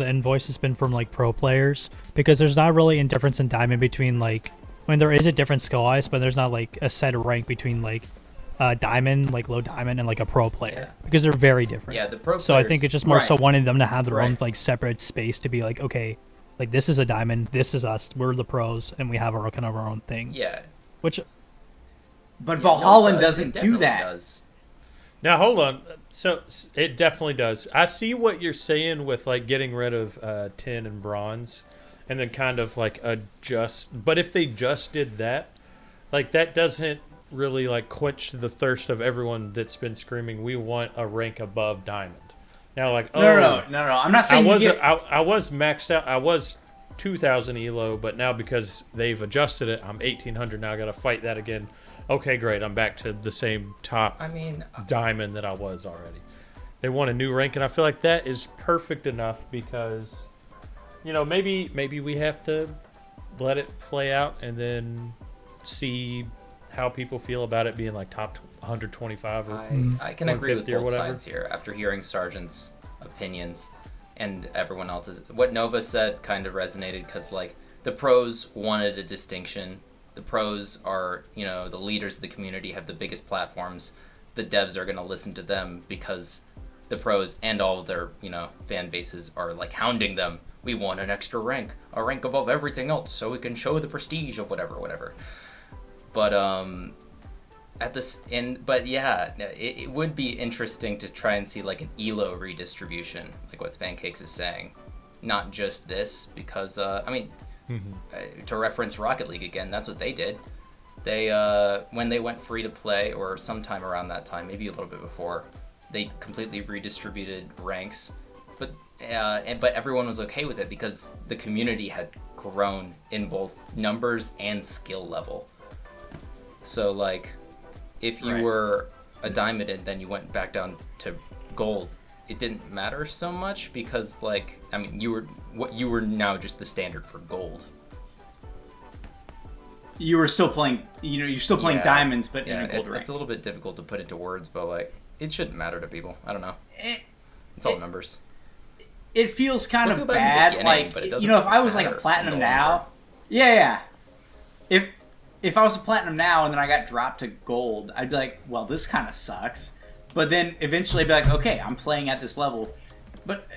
invoice has been from pro players, because there's not really a difference in diamond between there is a different skill ice, but there's not a set rank between diamond, low diamond, and a pro player, because they're very different. Yeah, the pro players. So I think it's just more so wanting them to have their own separate space to be okay, this is a diamond, this is us, we're the pros, and we have our kind of our own thing. Yeah. Which. But Valhalla doesn't do that. Does. Now hold on. So it definitely does. I see what you're saying with getting rid of tin and bronze, and then kind of adjust. But if they just did that, that doesn't really quench the thirst of everyone that's been screaming, we want a rank above diamond. Now no. I'm not saying I was maxed out. I was 2,000 elo, but now because they've adjusted it, I'm 1,800 now. I got to fight that again. Okay, great. I'm back to the same top diamond that I was already. They want a new rank, and I feel like that is perfect enough because, maybe we have to let it play out and then see how people feel about it being like top 125 or I can agree with 150 or both whatever. sides here after hearing Sargent's opinions and everyone else's. What Nova said kind of resonated because like the pros wanted a distinction. The pros are, you know, the leaders of the community, have the biggest platforms. The devs are going to listen to them because the pros and all of their, you know, fan bases are like hounding them. We want an extra rank, a rank above everything else, so we can show the prestige of whatever. But it would be interesting to try and see like an elo redistribution, like what Spancakes is saying, not just this, because to reference Rocket League again, that's what they did. They when they went free to play, or sometime around that time, maybe a little bit before, they completely redistributed ranks, but everyone was okay with it because the community had grown in both numbers and skill level. So like, if you were a diamond and then you went back down to gold, it didn't matter so much because like, I mean, you were now just the standard for gold. You were still playing, you know, you're still playing diamonds, but in a gold rank. It's a little bit difficult to put into words, but like, it shouldn't matter to people. I don't know. It's all numbers. It feels kind It'll of feel bad bad, in the like, beginning, but it you know, if I was doesn't like a matter platinum in the long now, yeah. If I was a platinum now and then I got dropped to gold, I'd be like, well, this kind of sucks. But then eventually I'd be like, okay, I'm playing at this level. But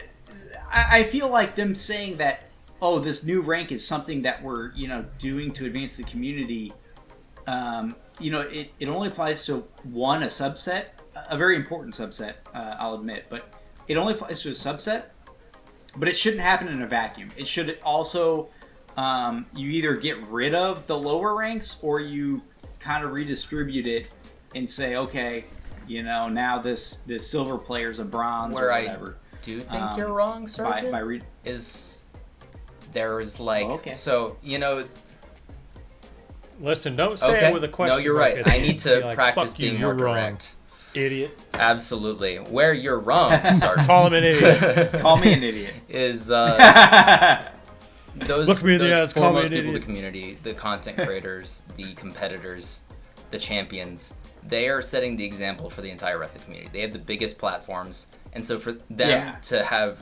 I feel like them saying that, oh, this new rank is something that we're, you know, doing to advance the community. You know, it only applies to a subset, a very important subset, I'll admit, but it only applies to a subset. But it shouldn't happen in a vacuum. It should also, you either get rid of the lower ranks or you kind of redistribute it and say, okay, you know, now this silver player's a bronze or whatever. I do think you're wrong, Sergeant. There's like, so, you know. Listen, don't say it with a question. No, you're right. I need to like, practice being more direct. Idiot. Absolutely. Where you're wrong, Sergeant. Call him an idiot. Call me an idiot. Is those Look me in the eyes, call me an people in the idiot. community, the content creators, the competitors, the champions, they are setting the example for the entire rest of the community. They have the biggest platforms, and so for them to have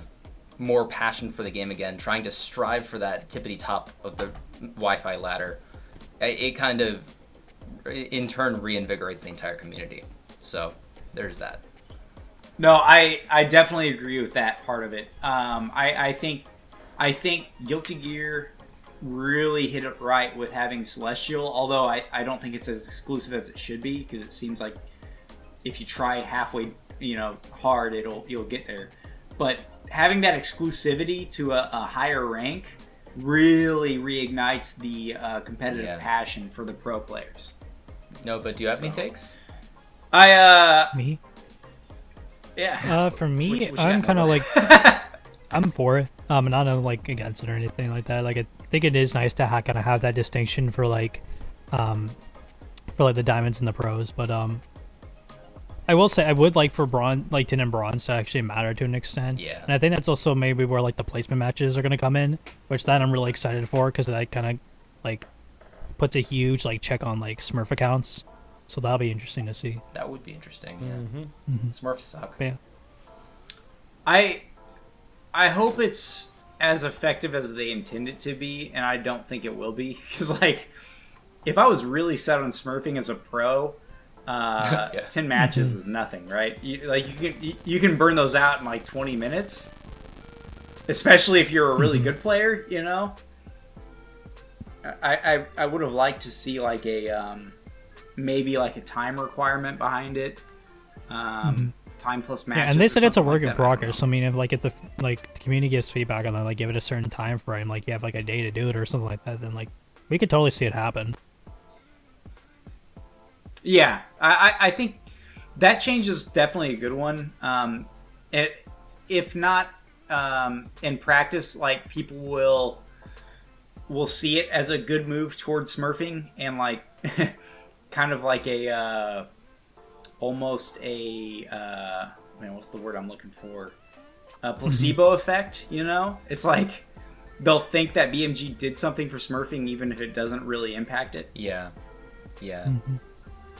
more passion for the game again, trying to strive for that tippity top of the Wi-Fi ladder, it kind of in turn reinvigorates the entire community. So there's that. No, I definitely agree with that part of it. I think Guilty Gear really hit it right with having Celestial, although I don't think it's as exclusive as it should be, because it seems like if you try halfway, you know, hard, you'll get there. But having that exclusivity to a higher rank really reignites the competitive passion for the pro players. No, but do you have any takes? Me? Yeah. For me, Which I'm kind of like, I'm for it. I'm not like against it or anything like that. Like, I think it is nice to kind of have that distinction for like the diamonds and the pros. But I will say I would like for bronze, like tin and bronze, to actually matter to an extent. Yeah. And I think that's also maybe where like the placement matches are gonna come in, which that I'm really excited for, because that kind of like puts a huge like check on like Smurf accounts. So that'll be interesting to see. That would be interesting. Yeah. Mm-hmm. Smurfs suck. But I hope it's as effective as they intend it to be, and I don't think it will be, because like if I was really set on smurfing as a pro, 10 matches is nothing, right? You can burn those out in like 20 minutes, especially if you're a really good player. You know, I would have liked to see like a maybe like a time requirement behind it. Time plus matches. Yeah, and they said it's a work in like progress. So, I mean, if the community gives feedback on that, like give it a certain time frame, like you have like a day to do it or something like that, then like we could totally see it happen. Yeah, I think that change is definitely a good one. If not in practice, like people will see it as a good move towards smurfing, and like kind of like a almost a what's the word I'm looking for? A placebo effect, you know? It's like they'll think that BMG did something for smurfing even if it doesn't really impact it. Yeah. Yeah.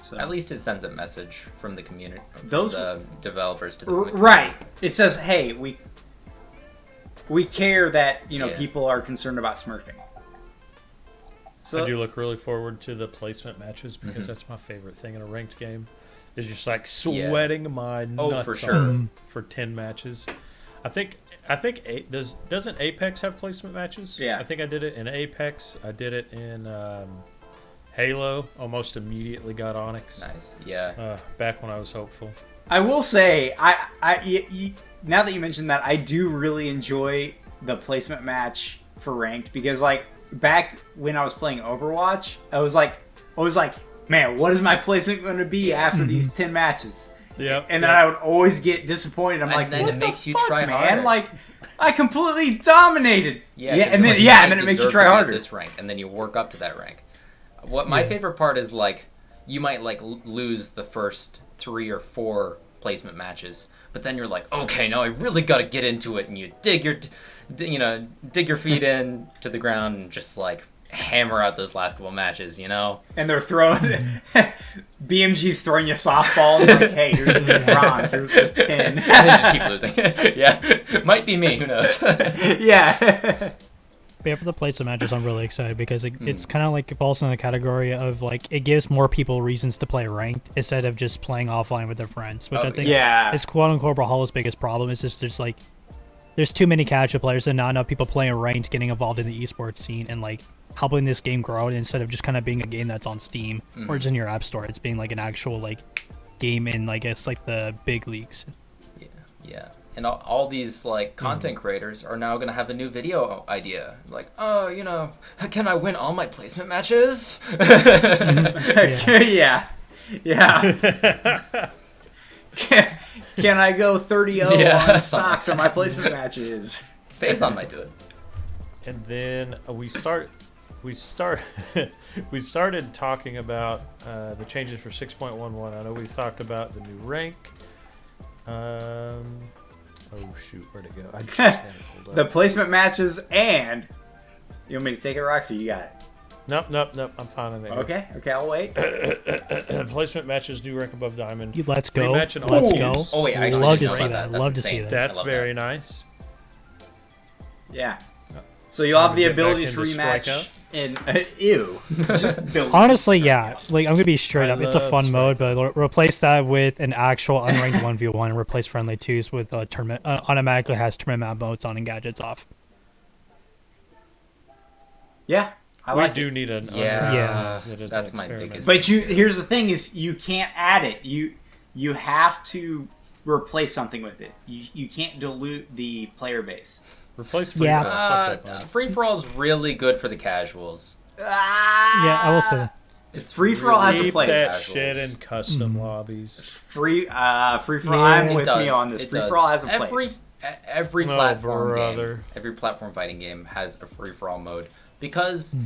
So. At least it sends a message from the community, from Those- the developers to the community. Right. It says, hey, we care that, Yeah. people are concerned about smurfing. So I do look really forward to the placement matches because that's my favorite thing in a ranked game. Is just like sweating my nuts for sure. off for 10 matches. I think doesn't Apex have placement matches? Yeah. I think I did it in Apex. I did it in Halo. Almost immediately got Onyx. Nice. Yeah. Back when I was hopeful. I will say, now that you mentioned that, I do really enjoy the placement match for ranked because, like, back when I was playing Overwatch, I was like, man, what is my placement going to be after these 10 matches? Yeah. And then I would always get disappointed. I'm And like, then what it the makes you fuck, try man? harder. Like, I completely dominated. Yeah, and then it makes you try harder. This rank, and then you work up to that rank. What my favorite part is, like, you might like lose the first 3 or 4 placement matches, but then you're like, okay, now I really got to get into it, and you dig your feet in to the ground and just like hammer out those last couple matches, And they're throwing BMG's throwing you softballs. Like, hey, here's this bronze, here's this tin. and then just keep losing. Yeah, might be me. Who knows? Yeah. But yeah, for the placement matches, I'm really excited because it's kind of like it falls in the category of like it gives more people reasons to play ranked instead of just playing offline with their friends, which I think is quote unquote Brawlhalla's biggest problem. Is just there's like there's too many casual players and not enough people playing ranked, getting involved in the esports scene and like helping this game grow instead of just kind of being a game that's on Steam or it's in your app store. It's being like an actual like game in I guess like the big leagues. Yeah. And all these like content creators are now gonna have a new video idea. Like, oh, can I win all my placement matches? Yeah. Can I go 30-0 on stocks on my placement matches? Phazon might do it. And then we started talking about the changes for 6.11. I know we talked about the new rank. Oh shoot, where'd it go? I just had it pulled up. The placement matches and you want me to take it, Rox, or you got it? Nope. I'm fine on that. Okay, I'll wait. Placement matches do rank above diamond. Let's go. Rematch and Let's all go. games. Oh wait, I actually love didn't to know see about that. Love to insane. see that. That's I love very that. nice. Yeah. So you'll have the Get back ability to into rematch Strikeout? in ew. Just build Honestly, yeah. Like I'm gonna be straight I up. It's a love fun Strike. mode, but replace that with an actual unranked 1v1 and replace friendly twos with a tournament. Automatically has tournament map modes on and gadgets off. Yeah. I We like do it. need an Yeah, it is that's an my experiment. biggest- But here's the thing is you can't add it. You have to replace something with it. You can't dilute the player base. Replace free Yeah. for all. Fuck that bot. Free for all is really good for the casuals. Yeah, I will say that. Free for all has a Keep place. that Casuals. shit in custom lobbies. Free for all. Yeah. I'm It with me does, on this. it Free does. for all has a place. Every Oh, platform brother. game, every platform fighting game has a free for all mode because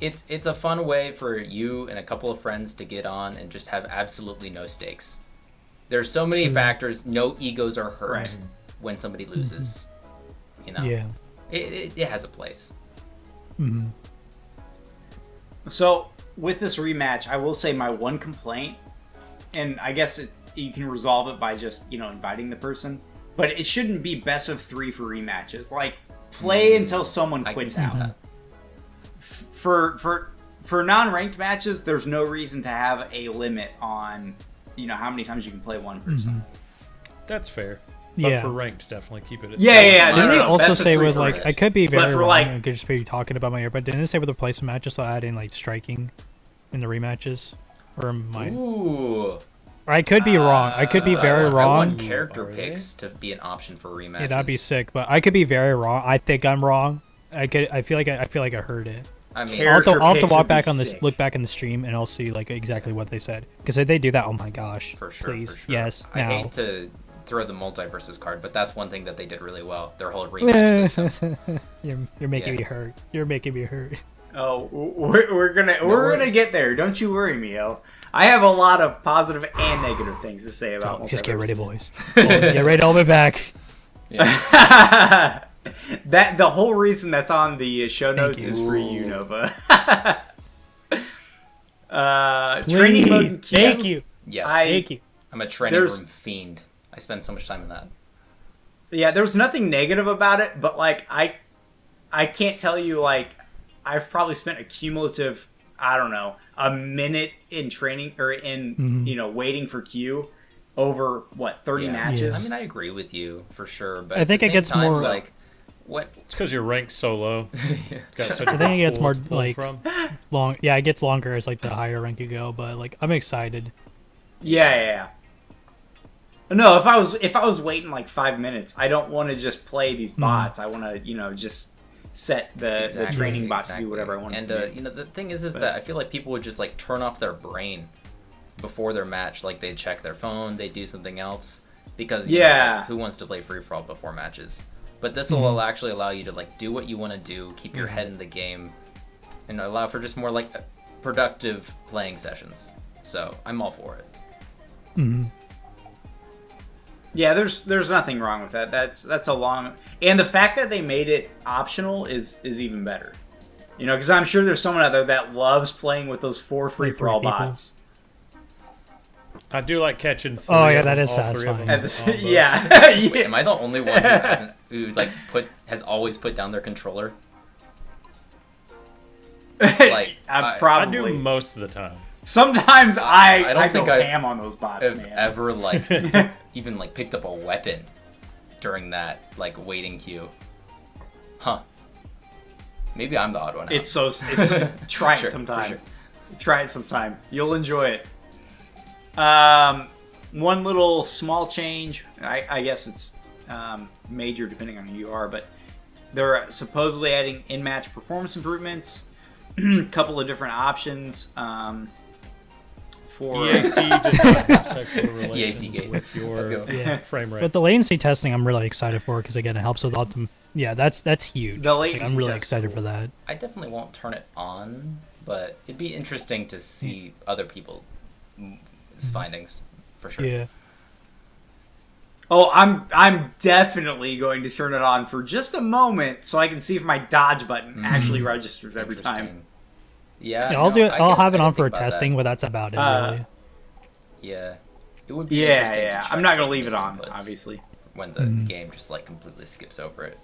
it's a fun way for you and a couple of friends to get on and just have absolutely no stakes. There's so many factors. No egos are hurt Right. when somebody loses. Yeah. It has a place. So with this rematch, I will say my one complaint, and I guess you can resolve it by just inviting the person, but it shouldn't be best of 3 for rematches. Like play until someone I can quits see out. that. For non-ranked matches, there's no reason to have a limit on how many times you can play one person. That's fair. But Yeah. for ranked, definitely keep it. At Yeah. Didn't No, they no, also best of say 3 with for like rematch. I could be very But for wrong. like I could just be talking about my ear, but didn't they say with the placement matches they'll add in like striking in the rematches? Or am I? Ooh. Or I could be wrong. I could be very I wrong. want character Are picks to be an option for rematches. Yeah, that'd be sick. But I could be very wrong. I think I'm wrong. I feel like I heard it. I mean, Character I'll have picks to walk would be back on this, sick. look back in the stream, and I'll see like exactly what they said. Because if they do that, oh my gosh! for sure. please, for sure. yes, I now. hate to throw the Multiverses card, but that's one thing that they did really well. Their whole rematch system. You're making Yeah. me hurt. You're making me hurt. Oh, we're gonna worries. get there. Don't you worry, Mio. I have a lot of positive and negative things to say about. Just get ready, Multiverses. boys. Get ready to hold me back. Yeah. That the whole reason that's on the show notes you. is for you, Nova. Training mode in Please, thank Kiev, you. Yes. Thank you. I'm a training room fiend. I spend so much time in that. Yeah, there was nothing negative about it, but like I can't tell you, like, I've probably spent a cumulative, I don't know, a minute in training or in waiting for queue over 30 matches. I mean, I agree with you for sure, but I think it gets more like what? It's because your rank's so low. Got such I think it gets pool more to pull like from. long. Yeah, it gets longer as like the higher rank you go. But like, I'm excited. Yeah. No, if I was waiting like 5 minutes, I don't want to just play these bots. I want to, just set the training bot to do whatever I want it to do. The thing is that I feel like people would just like turn off their brain before their match. Like they check their phone, they do something else because like, who wants to play free for all before matches? But this will actually allow you to like do what you want to do, keep your head in the game, and allow for just more like productive playing sessions. So I'm all for it. Mm-hmm. Yeah, there's nothing wrong with that. That's a long, and the fact that they made it optional is even better. Because I'm sure there's someone out there that loves playing with those 4 free for all bots. I do like catching. Oh yeah, that is satisfying. Yeah. Wait, am I the only one who has always put down their controller? Like probably. I do most of the time. Sometimes I don't go think I ham on those bots, have man. ever like even like picked up a weapon during that like waiting queue. Huh. Maybe I'm the odd one out. It's try it sometime. Sure. Try it sometime. You'll enjoy it. One little small change. I guess it's major depending on who you are, but they're supposedly adding in-match performance improvements. A couple of different options. For EAC did not have sexual relations EAC with your frame rate. But the latency testing, I'm really excited for because again, it helps with Yeah, that's huge. The latency I'm really test excited is for that. I definitely won't turn it on, but it'd be interesting to see other people's findings for sure. Yeah. Oh, I'm definitely going to turn it on for just a moment so I can see if my dodge button actually registers every time. Yeah, I'll do it. I'll have it on for about testing, but that's about it, really. Yeah, it would be interesting to check I'm not gonna leave those it on, inputs obviously. when the game just like completely skips over it.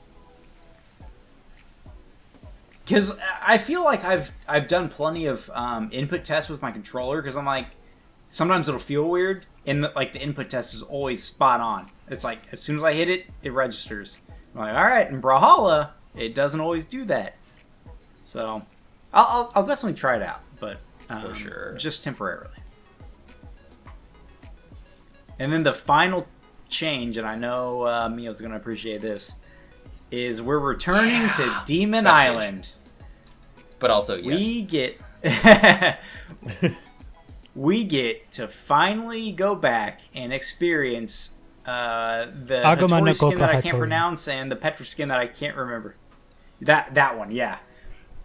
Because I feel like I've done plenty of input tests with my controller. Because I'm like, sometimes it'll feel weird, and the input test is always spot on. It's like as soon as I hit it, it registers. I'm like, all right, in Brawlhalla, it doesn't always do that. So I'll definitely try it out, but For sure. just temporarily. And then the final change, and I know Mio's going to appreciate this, is we're returning to Demon Best Island. But also, yes. We get to finally go back and experience the Aguma no Hattori skin that I Goka can't Hattori. pronounce and the Petra skin that I can't remember. That one, yeah.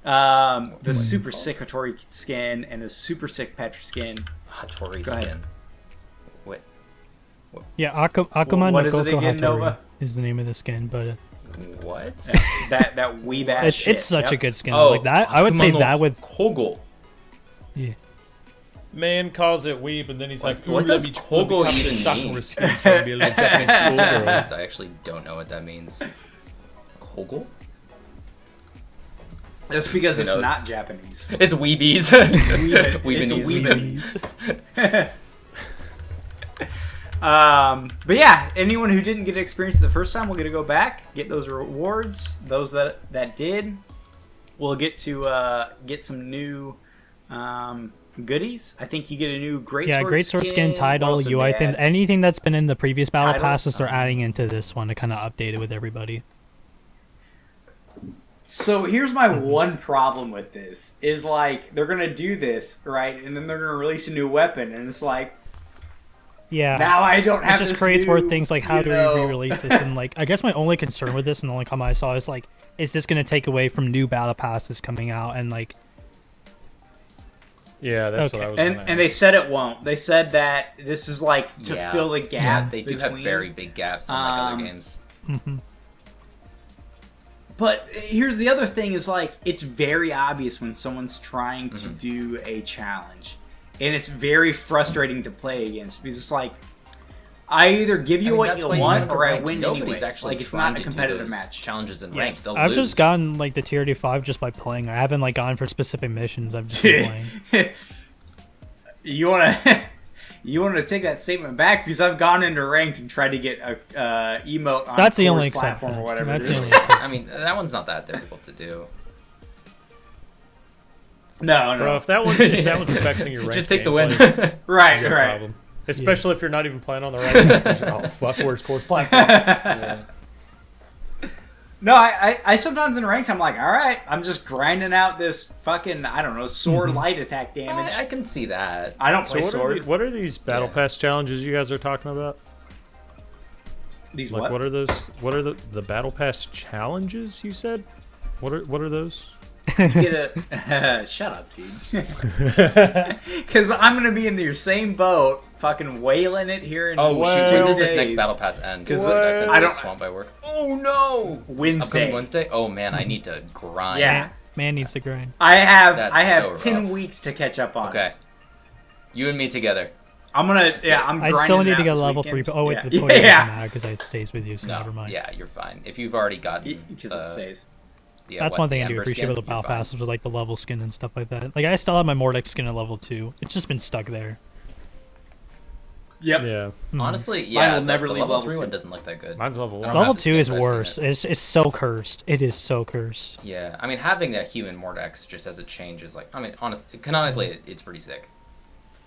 The super sick Hattori skin and the super sick Petra skin. Hattori Go ahead. skin. What? Yeah, Akuma What no is it Goka again, Hattori Nova? is the name of the skin, but What? that weeb ass shit. it's such a good skin. Oh, Like that, I would say Akuma no that with Kogel. yeah. Man calls it weeb, and then he's like, What does Kogel even mean? Skin, so I'll be a little Japanese schoolgirl. I actually don't know what that means. Kogel? That's because Who it's knows? not Japanese. It's weebies. It's Weebies. But yeah, anyone who didn't get to experience it the first time will get to go back, get those rewards. Those that did will get to get some new goodies. I think you get a new great sword skin title, What else did UI they thing, add? anything that's been in the previous battle Title? passes, they're adding into this one to kind of update it with everybody. So here's my one problem with this is like they're gonna do this right, and then they're gonna release a new weapon, and it's like Yeah. now I don't have. It just this creates more new, things like how you do know- we re-release this, and like I guess my only concern with this and the only comment I saw is like, is this going to take away from new battle passes coming out and like Yeah, that's what Okay. I was And gonna and they ask. said it won't. They said that this is like to Yeah. fill the Yeah, gap. they do have between- very big gaps in like other Um, games. But here's the other thing is, like, it's very obvious when someone's trying to do a challenge. And it's very frustrating to play against because it's like, I either give you what you want or I win anyways. Like, it's not a competitive match. Challenges in ranked. They'll I've lose. just gotten like the tier 5 just by playing. I haven't like gone for specific missions. I've just been playing. You want to take that statement back because I've gone into ranked and tried to get a emote on That's the only platform exception. or whatever. That's it is. the only exception. I mean, that one's not that difficult to do. No. Bro, if that one's affecting your rank, Just take the win. Right. Problem. Especially if you're not even playing on the right package. Oh fuck, where's course platform? Yeah. No, I sometimes in ranked I'm like, all right, I'm just grinding out this fucking, I don't know, sword light attack damage. I can see that. I don't So play sword. what are these battle pass challenges you guys are talking about? These Like what? what are those? What are the battle pass challenges you said? What are those? Get a shut up, dude. Because I'm gonna be in your same boat, fucking wailing it here in Oh, well, shoot, when does this days. next battle pass end? 'Cause I I don't don't- swamp by work. Oh no! Wednesday. Upcoming Wednesday. Oh man, I need to grind. Yeah, Man needs to grind. I have That's so 10 rough. weeks to catch up on. Okay. You and me together. I'm gonna I'm I grinding still need it to out get this level weekend. 3. Oh wait, Yeah. the point Yeah. doesn't matter because it stays with you, so never No. mind. Yeah, you're fine. If you've already gotten. Because it stays. That's one thing I do Ember appreciate skin, about the battle you're fine. passes with like the level skin and stuff like that. Like I still have my Mordex skin at level 2. It's just been stuck there. Yep. Yeah, Honestly, Mine yeah, will the, never the leave level level 3 one 2. doesn't look that good. mine's level I 1. don't Level have to 2 is stick pressing worse. it. It's so cursed. It is so cursed. Yeah, I mean, having that human Mordex just as it changes, like, I mean, honestly, canonically, it's pretty sick.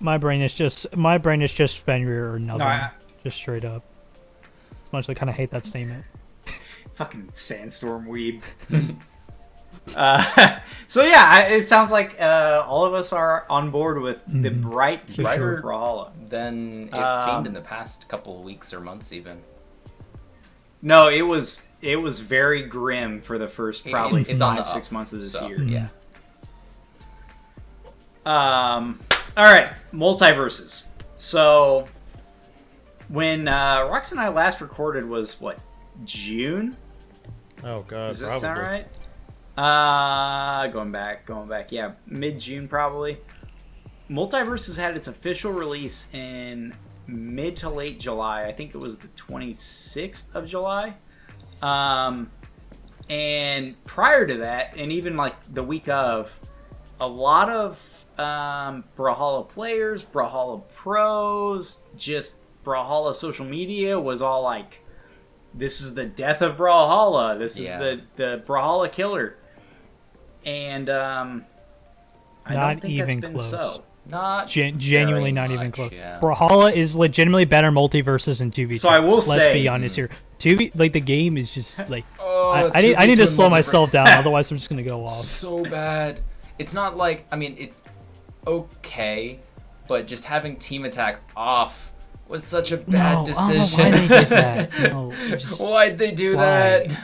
My brain is just Fenrir or nothing. No, Just straight up. As much as I kind of hate that statement. Fucking sandstorm weeb. So yeah, it sounds like all of us are on board with the bright future Brighter of Brawlhalla. Then it seemed in the past couple of weeks or months, even. No, it was very grim for the first probably It's on the 5-6 up, months of this so, year. Yeah. All right, multiverses. So when Rox and I last recorded was what, June? Oh god, Does that probably. sound right? Going back, yeah, mid-June probably. Multiverses had its official release in mid to late July. I think it was the 26th of July. And prior to that, and even like the week of, a lot of Brawlhalla players, Brawlhalla pros, just Brawlhalla social media was all like, this is the death of Brawlhalla. This is the Brawlhalla killer. And I don't think even that's been close. so. Not Genuinely very not even much, close. yeah. Brawlhalla is legitimately better multiverses than 2v2. So I will Let's say- be honest here. 2v like the game is just like Oh, I need to 2v2 slow myself multiverses. down, otherwise I'm just gonna go off. So bad. It's not like, I mean, it's okay, but just having team attack off was such a bad decision. I don't know why they did that. No, just, Why'd they do Why? that?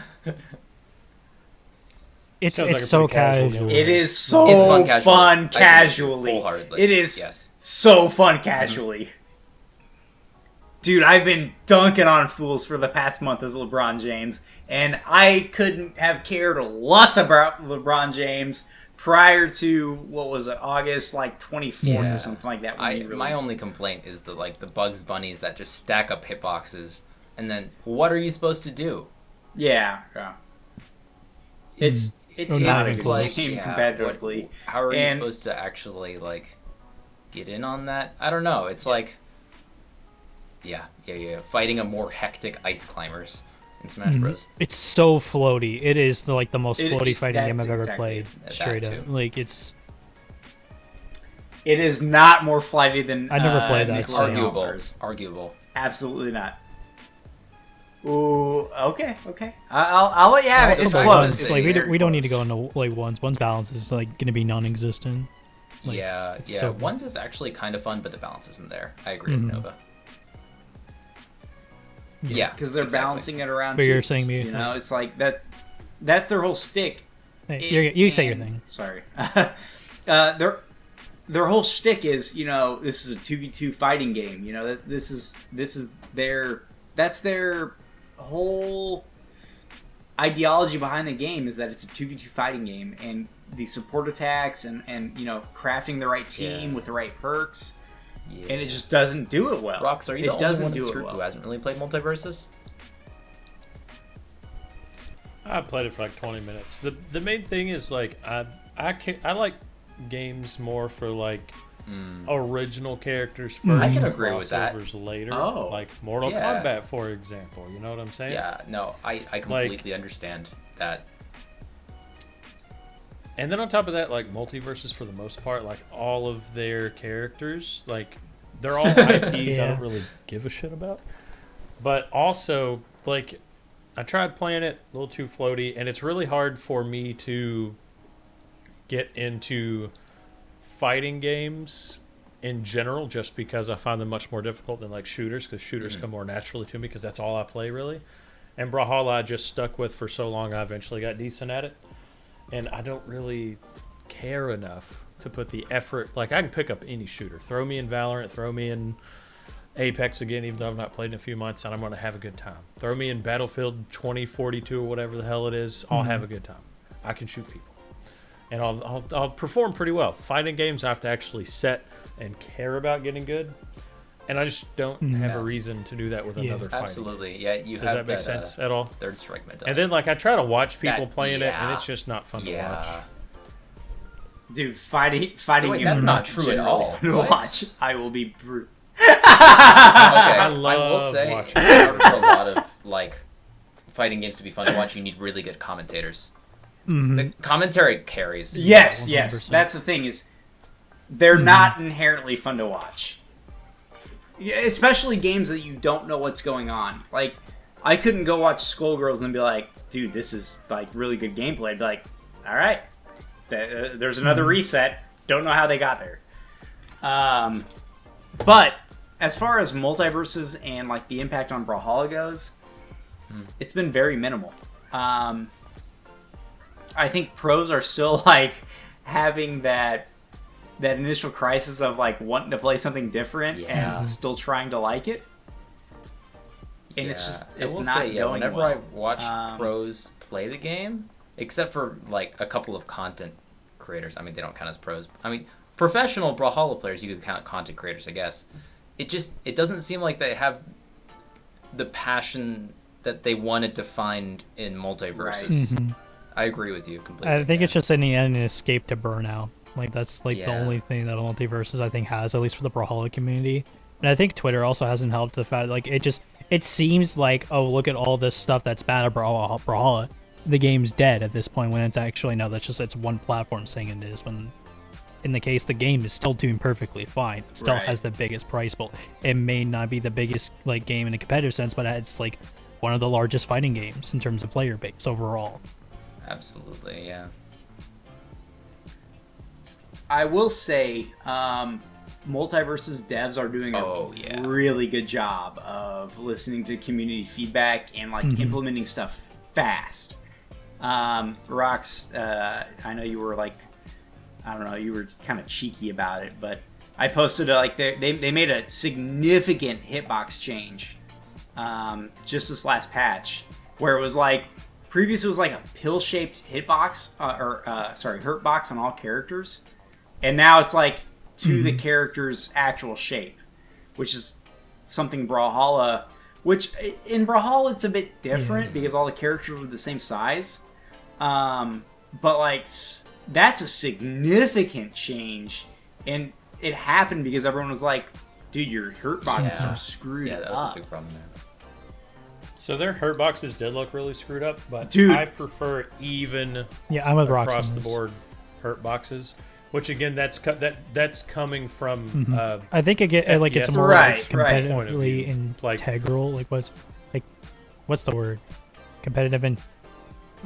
it's Sounds like a so pretty casual casual. game. It is so It's fun casually. fun I agree casually. wholeheartedly. It is Yes. so fun casually. Dude, I've been dunking on fools for the past month as LeBron James, and I couldn't have cared less about LeBron James prior to, what was it, August like 24th Yeah. or something like that. When he My released. only complaint is the Bugs Bunnies that just stack up hitboxes, and then what are you supposed to do? Yeah. It's Oh, not a it's good like, game yeah, competitively. How are you And- supposed to actually get in on that? I don't know. It's like, yeah, fighting a more hectic ice climbers in Smash Bros. It's so floaty. It is the most It- floaty fighting game that's I've ever exactly played. that Straight too. up, like it's It is not more flighty than I never played that, Nickelodeon so- All-Stars. Arguable. Absolutely not. Ooh, okay. I'll let you have it. Also It's by close. ones, It's like very we don't need to close. go into ones. One's balance is gonna be non-existent. Like, yeah. it's so- Ones is actually kind of fun, but the balance isn't there. I agree Mhm. with Nova. Yeah, Because they're exactly. balancing it around. But you're twos, saying me- you know, it's like that's their whole stick. Hey, you say your And- thing. Sorry. Their whole shtick is, this is a 2v2 fighting game. This is their whole ideology behind the game is that it's a 2v2 fighting game, and the support attacks and crafting the right team with the right perks, and it just doesn't do it well. Rox, are you it the only one do in this it group well. who hasn't really played Multiverses? I played it for like 20 minutes. The main thing is like I like games more for like original characters first. I can agree with that. Crossovers later. Oh. Like Mortal Yeah. Kombat, for example. You know what I'm saying? Yeah, no, I completely understand that. And then on top of that, like Multiverses, for the most part, like all of their characters, like they're all IPs I don't really give a shit about. But also, like, I tried playing it a little too floaty, and it's really hard for me to get into fighting games in general, just because I find them much more difficult than like shooters, because shooters come more naturally to me, because that's all I play really. And Brawlhalla I just stuck with for so long, I eventually got decent at it. And I don't really care enough to put the effort. Like, I can pick up any shooter. Throw me in Valorant, throw me in Apex again, even though I've not played in a few months, and I'm going to have a good time. Throw me in Battlefield 2042 or whatever the hell it is, I'll have a good time. I can shoot people. And I'll perform pretty well. Fighting games, I have to actually set and care about getting good. And I just don't have a reason to do that with another fighting. Absolutely, yeah. You Does have that make sense at all? Third strike mentality. And then, like, I try to watch people playing it, and yeah. it's just not fun to watch. Dude, fighting Wait, games that's are not true at generally all. fun to What? watch. I will be brutal. Okay, I will love say, watching. in order for a lot of like fighting games to be fun to watch, you need really good commentators. The commentary carries. Yes, 100%. yes. That's the thing is, they're not inherently fun to watch. Yeah, especially games that you don't know what's going on. Like, I couldn't go watch Skullgirls and be like, dude, this is like really good gameplay. I'd be like, all right, there's another reset. Don't know how they got there. But as far as Multiverses and like the impact on Brawlhalla goes, it's been very minimal. I think pros are still like having that initial crisis of like wanting to play something different and still trying to like it. And it's just it's not going whenever well. I watch pros play the game, except for like a couple of content creators. I mean, they don't count as pros. I mean, professional Brawlhalla players, you could count content creators, I guess. It doesn't seem like they have the passion that they wanted to find in Multiverses. Right. I agree with you completely. I think it's just in the end an escape to burnout. Like, that's like the only thing that Multiverses I think has, at least for the Brawlhalla community. And I think Twitter also hasn't helped the fact, like, it seems like, oh, look at all this stuff that's bad at Brawlhalla. The game's dead at this point, when it's actually, no, it's one platform saying it is, when in the case the game is still doing perfectly fine. It still has the biggest price pool. It may not be the biggest like game in a competitive sense, but it's like one of the largest fighting games in terms of player base overall. Absolutely, yeah. I will say, Multiverses devs are doing a really good job of listening to community feedback and like implementing stuff fast. Rox, I know you were like, I don't know, you were kind of cheeky about it, but I posted like they made a significant hitbox change just this last patch, where it was like previously it was like a pill-shaped hitbox hurt box on all characters, and now it's like to the character's actual shape, which is something Brawlhalla. Which in Brawlhalla it's a bit different because all the characters are the same size, but like that's a significant change, and it happened because everyone was like, "Dude, your hurt boxes are screwed up." Yeah, that was a big problem there. So their hurt boxes did look really screwed up, but Dude. I prefer even I'm with Rox across on the this. board hurt boxes. Which again, that's coming from I think it's FPS more Right, like right. Point of competitively view. Like- integral. Like what's the word? Competitive and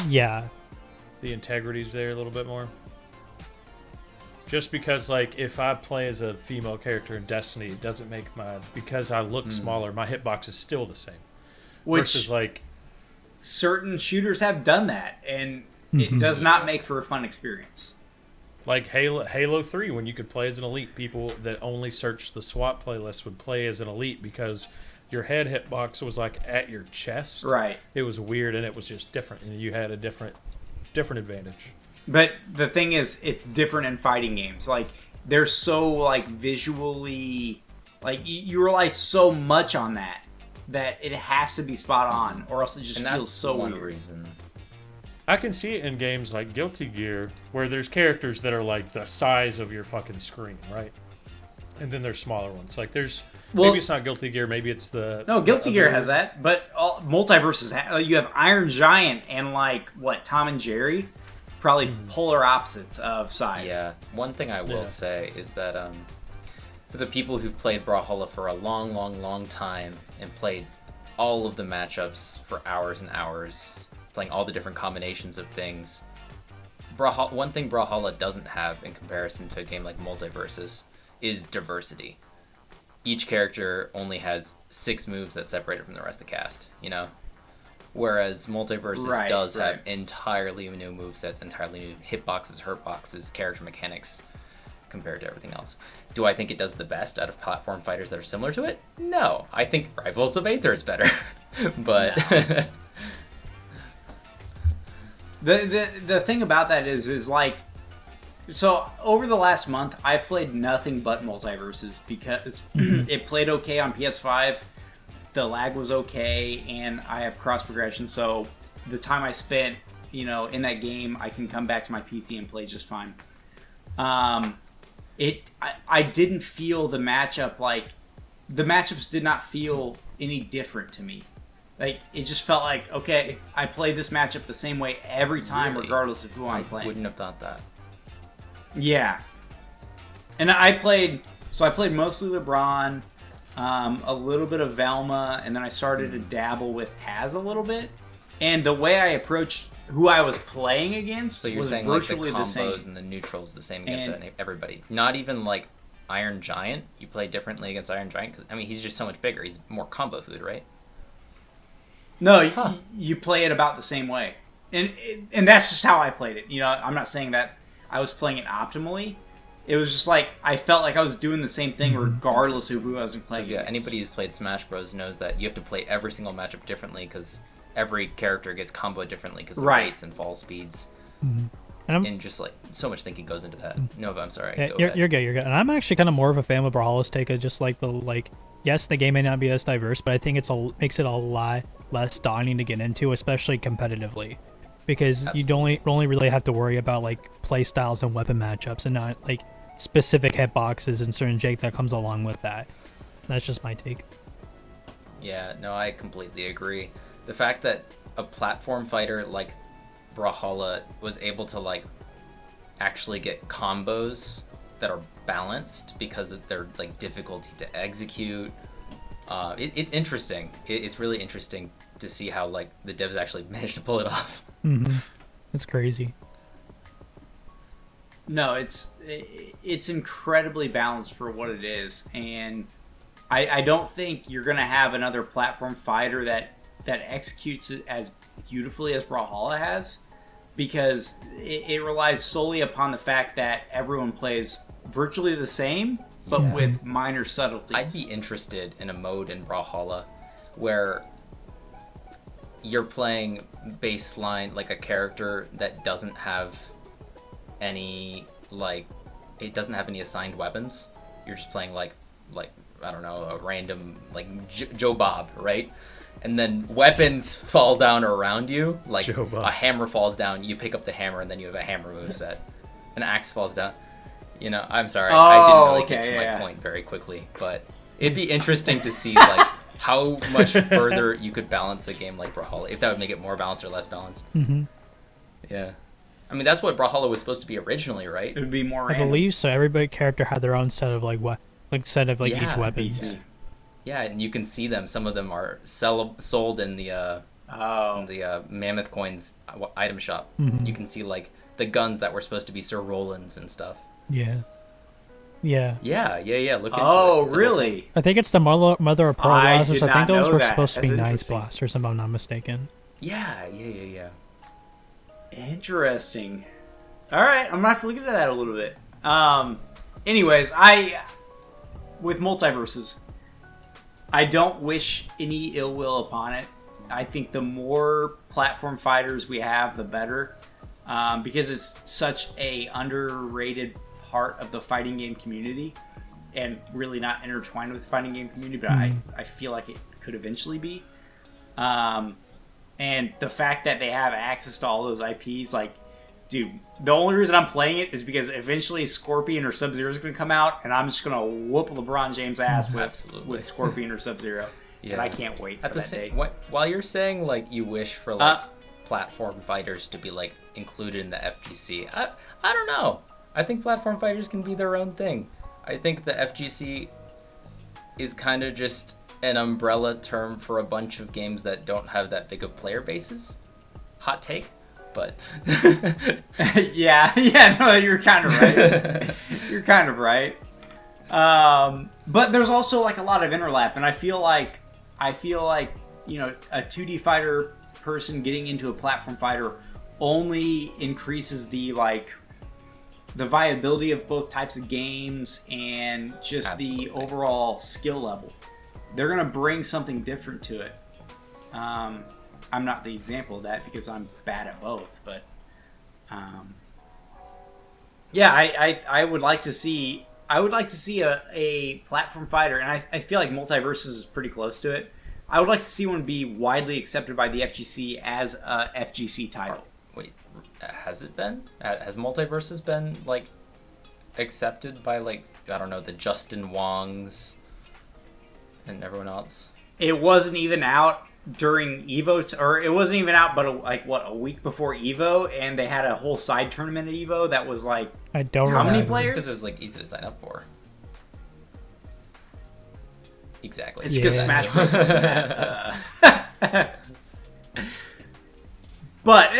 the integrity's there a little bit more. Just because, like, if I play as a female character in Destiny, it doesn't make because I look smaller, my hitbox is still the same. Versus, like, Certain shooters have done that, and it does not make for a fun experience. like Halo 3, when you could play as an elite, people that only search the SWAT playlist would play as an elite because your head hitbox was like at your chest. Right. It was weird, and it was just different, and you had a different advantage. But the thing is, it's different in fighting games. Like, they're so, like, visually... Like, you rely so much on that it has to be spot on, or else it just feels so one weird. reason. I can see it in games like Guilty Gear, where there's characters that are like the size of your fucking screen, right? And then there's smaller ones. Like maybe it's not Guilty Gear, maybe it's the... No, Guilty Gear has that, but Multiverses, you have Iron Giant and, like, Tom and Jerry? Probably polar opposites of size. Yeah. One thing I will say is that for the people who've played Brawlhalla for a long, long, long time and played all of the matchups for hours and hours, playing all the different combinations of things, one thing Brawlhalla doesn't have in comparison to a game like Multiverses is diversity. Each character only has 6 moves that separate it from the rest of the cast, you know? Whereas Multiverses does have entirely new movesets, entirely new hitboxes, hurtboxes, character mechanics compared to everything else. Do I think it does the best out of platform fighters that are similar to it? No. I think Rivals of Aether is better. But... No. The thing about that is like... So, over the last month, I've played nothing but Multiverses because it played okay on PS5, the lag was okay, and I have cross progression, so the time I spent, in that game, I can come back to my PC and play just fine. I didn't feel the matchup the matchups did not feel any different to me. Like, it just felt like, okay, I play this matchup the same way every time, regardless of who I'm playing. I wouldn't have thought that. Yeah. And I played mostly LeBron, a little bit of Velma, and then I started to dabble with Taz a little bit. And the way I approached who I was playing against so you're was saying virtually like the the combos same. and the neutrals the same against everybody. Not even like Iron Giant. You play differently against Iron Giant? 'Cause, he's just so much bigger. He's more combo food, right? No, you play it about the same way. And that's just how I played it. I'm not saying that I was playing it optimally. It was just like, I felt like I was doing the same thing regardless of who I was playing against. Anybody who's played Smash Bros. Knows that you have to play every single matchup differently because every character gets comboed differently because of weights and fall speeds. And just like, so much thinking goes into that. No, but I'm sorry. Yeah, you're good. And I'm actually kind of more of a fan of Brawlhalla's take of just like yes, the game may not be as diverse, but I think makes it a lot less daunting to get into, especially competitively. Because you only really have to worry about like play styles and weapon matchups and not like specific hitboxes and certain jake that comes along with that. That's just my take. Yeah, no, I completely agree. The fact that a platform fighter like Brawlhalla was able to like actually get combos that are balanced because of their like difficulty to execute. It's interesting. It's really interesting to see how like the devs actually managed to pull it off. It's crazy. No, it's incredibly balanced for what it is, and I don't think you're gonna have another platform fighter that executes it as beautifully as Brawlhalla has, because it relies solely upon the fact that everyone plays virtually the same, but with minor subtleties. I'd be interested in a mode in Brawlhalla where you're playing baseline like a character that doesn't have any any assigned weapons. You're just playing like I don't know, a random like Joe Bob, right? And then weapons fall down around you, like a hammer falls down, you pick up the hammer, and then you have a hammer moveset. An axe falls down. I'm sorry, I didn't really get to my point very quickly, but it'd be interesting to see like how much further you could balance a game like Brawlhalla, if that would make it more balanced or less balanced. Yeah. I mean, that's what Brawlhalla was supposed to be originally, right? It would be more random. I believe so. Every character had their own set of each weapons. Yeah, and you can see them. Some of them are sold in the Mammoth Coins item shop. You can see like the guns that were supposed to be Sir Roland's and stuff. Yeah. Look into it. Oh, really? I think it's the Mother of Pearl blasters. I think those were supposed to be nice blasters, if I'm not mistaken. Yeah. Interesting. All right, I'm gonna have to look into that a little bit. Anyways, with Multiverses, I don't wish any ill will upon it. I think the more platform fighters we have, the better, because it's such a underrated part of the fighting game community, and really not intertwined with the fighting game community. But I feel like it could eventually be. And the fact that they have access to all those IPs, like, dude, the only reason I'm playing it is because eventually Scorpion or Sub-Zero is going to come out, and I'm just going to whoop LeBron James' ass with Scorpion or Sub-Zero. Yeah. And I can't wait for that day. While you're saying, like, you wish for, like, platform fighters to be, like, included in the FGC, I don't know. I think platform fighters can be their own thing. I think the FGC is kind of just an umbrella term for a bunch of games that don't have that big of player bases. Hot take, but yeah, no, you're kind of right. You're kind of right. But there's also like a lot of overlap, and I feel like you know, a 2D fighter person getting into a platform fighter only increases the viability of both types of games and just the overall skill level. They're going to bring something different to it. I'm not the example of that because I'm bad at both, but yeah, I would like to see a platform fighter, and I feel like Multiverses is pretty close to it. I would like to see one be widely accepted by the FGC as a FGC title. Wait, has it been? Has Multiverses been, like, accepted by, like, I don't know, the Justin Wongs and everyone else? It wasn't even out during EVO, or it wasn't even out but a week before EVO, and they had a whole side tournament at EVO that was like, I don't how remember. many players? Because it was, like, easy to sign up for. Exactly. It's because Smash Bros. But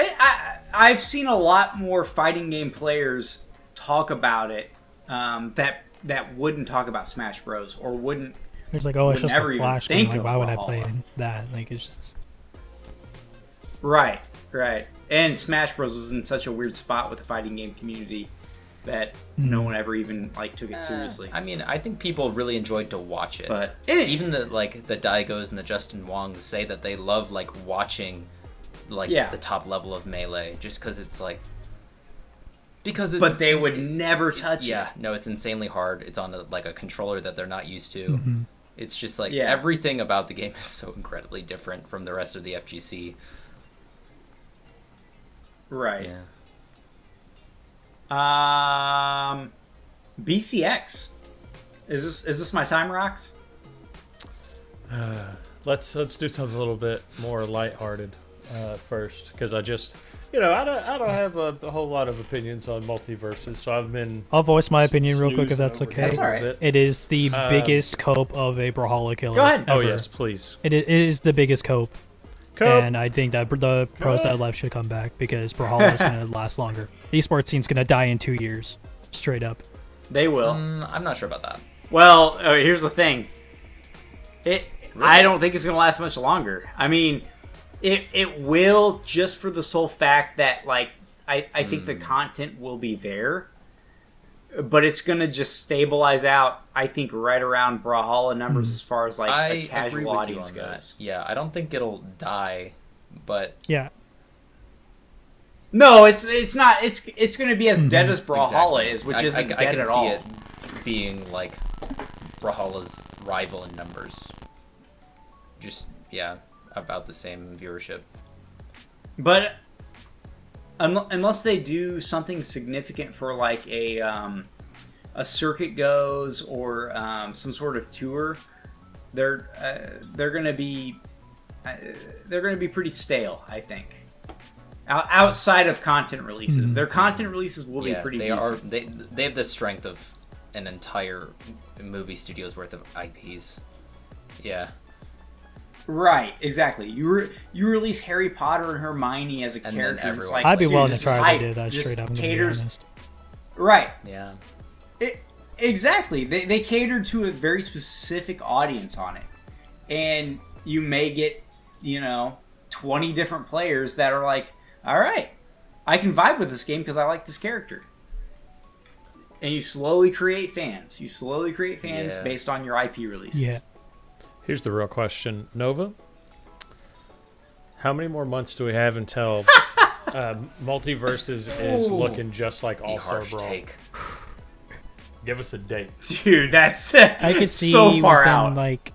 I've seen a lot more fighting game players talk about it that wouldn't talk about Smash Bros. Or wouldn't. It's like, oh, it's just a Flash game. Like, why would I Brawlhalla. play that? Like, it's just... Right. And Smash Bros. Was in such a weird spot with the fighting game community that no one ever even like took it seriously. I mean, I think people really enjoyed to watch it. But even the Daigos and the Justin Wongs say that they love, like, watching, like, the top level of Melee, just because it's like, but they would never touch it. Yeah, no, it's insanely hard. It's on a controller that they're not used to. Mm-hmm. It's just like everything about the game is so incredibly different from the rest of the FGC. Right. Yeah. BCX. Is this my time, Rocks? Let's do something a little bit more lighthearted first, because I just, I don't have a whole lot of opinions on Multiverses, so I've been. I'll voice my opinion real quick if that's okay. That's all right. It is the biggest cope of a Brawlhalla killer. Go ahead. Ever. Oh yes, please. It is the biggest cope. And I think that the pros that left should come back because Brawlhalla is going to last longer. The esports scene's going to die in 2 years, straight up. They will. I'm not sure about that. Well, here's the thing. I don't think it's going to last much longer. I mean, it will, just for the sole fact that, like, I think the content will be there, but it's going to just stabilize out, I think, right around Brawlhalla numbers as far as, like, a casual audience goes. Yeah, I don't think it'll die, but... Yeah. No, it's not. It's going to be as dead as Brawlhalla is, which isn't dead at all. I can see it being, like, Brawlhalla's rival in numbers. Just, about the same viewership. But unless they do something significant for, like, a circuit goes or some sort of tour, they're gonna be pretty stale, I think. Outside of content releases, their content releases will be pretty decent. They have the strength of an entire movie studio's worth of IPs. Yeah. Right, exactly. You release Harry Potter and Hermione as a character. It's like, I'd be willing to this try is to do that Just straight up. I'm gonna be caters, honest. right. Yeah. Exactly. They cater to a very specific audience on it. And you may get, 20 different players that are like, all right, I can vibe with this game because I like this character. And you slowly create fans. Based on your IP releases. Yeah. Here's the real question, Nova. How many more months do we have until Multiverses is looking just like The All-Star harsh Brawl? take. Give us a date. Dude, that's I could see so far within, out. like.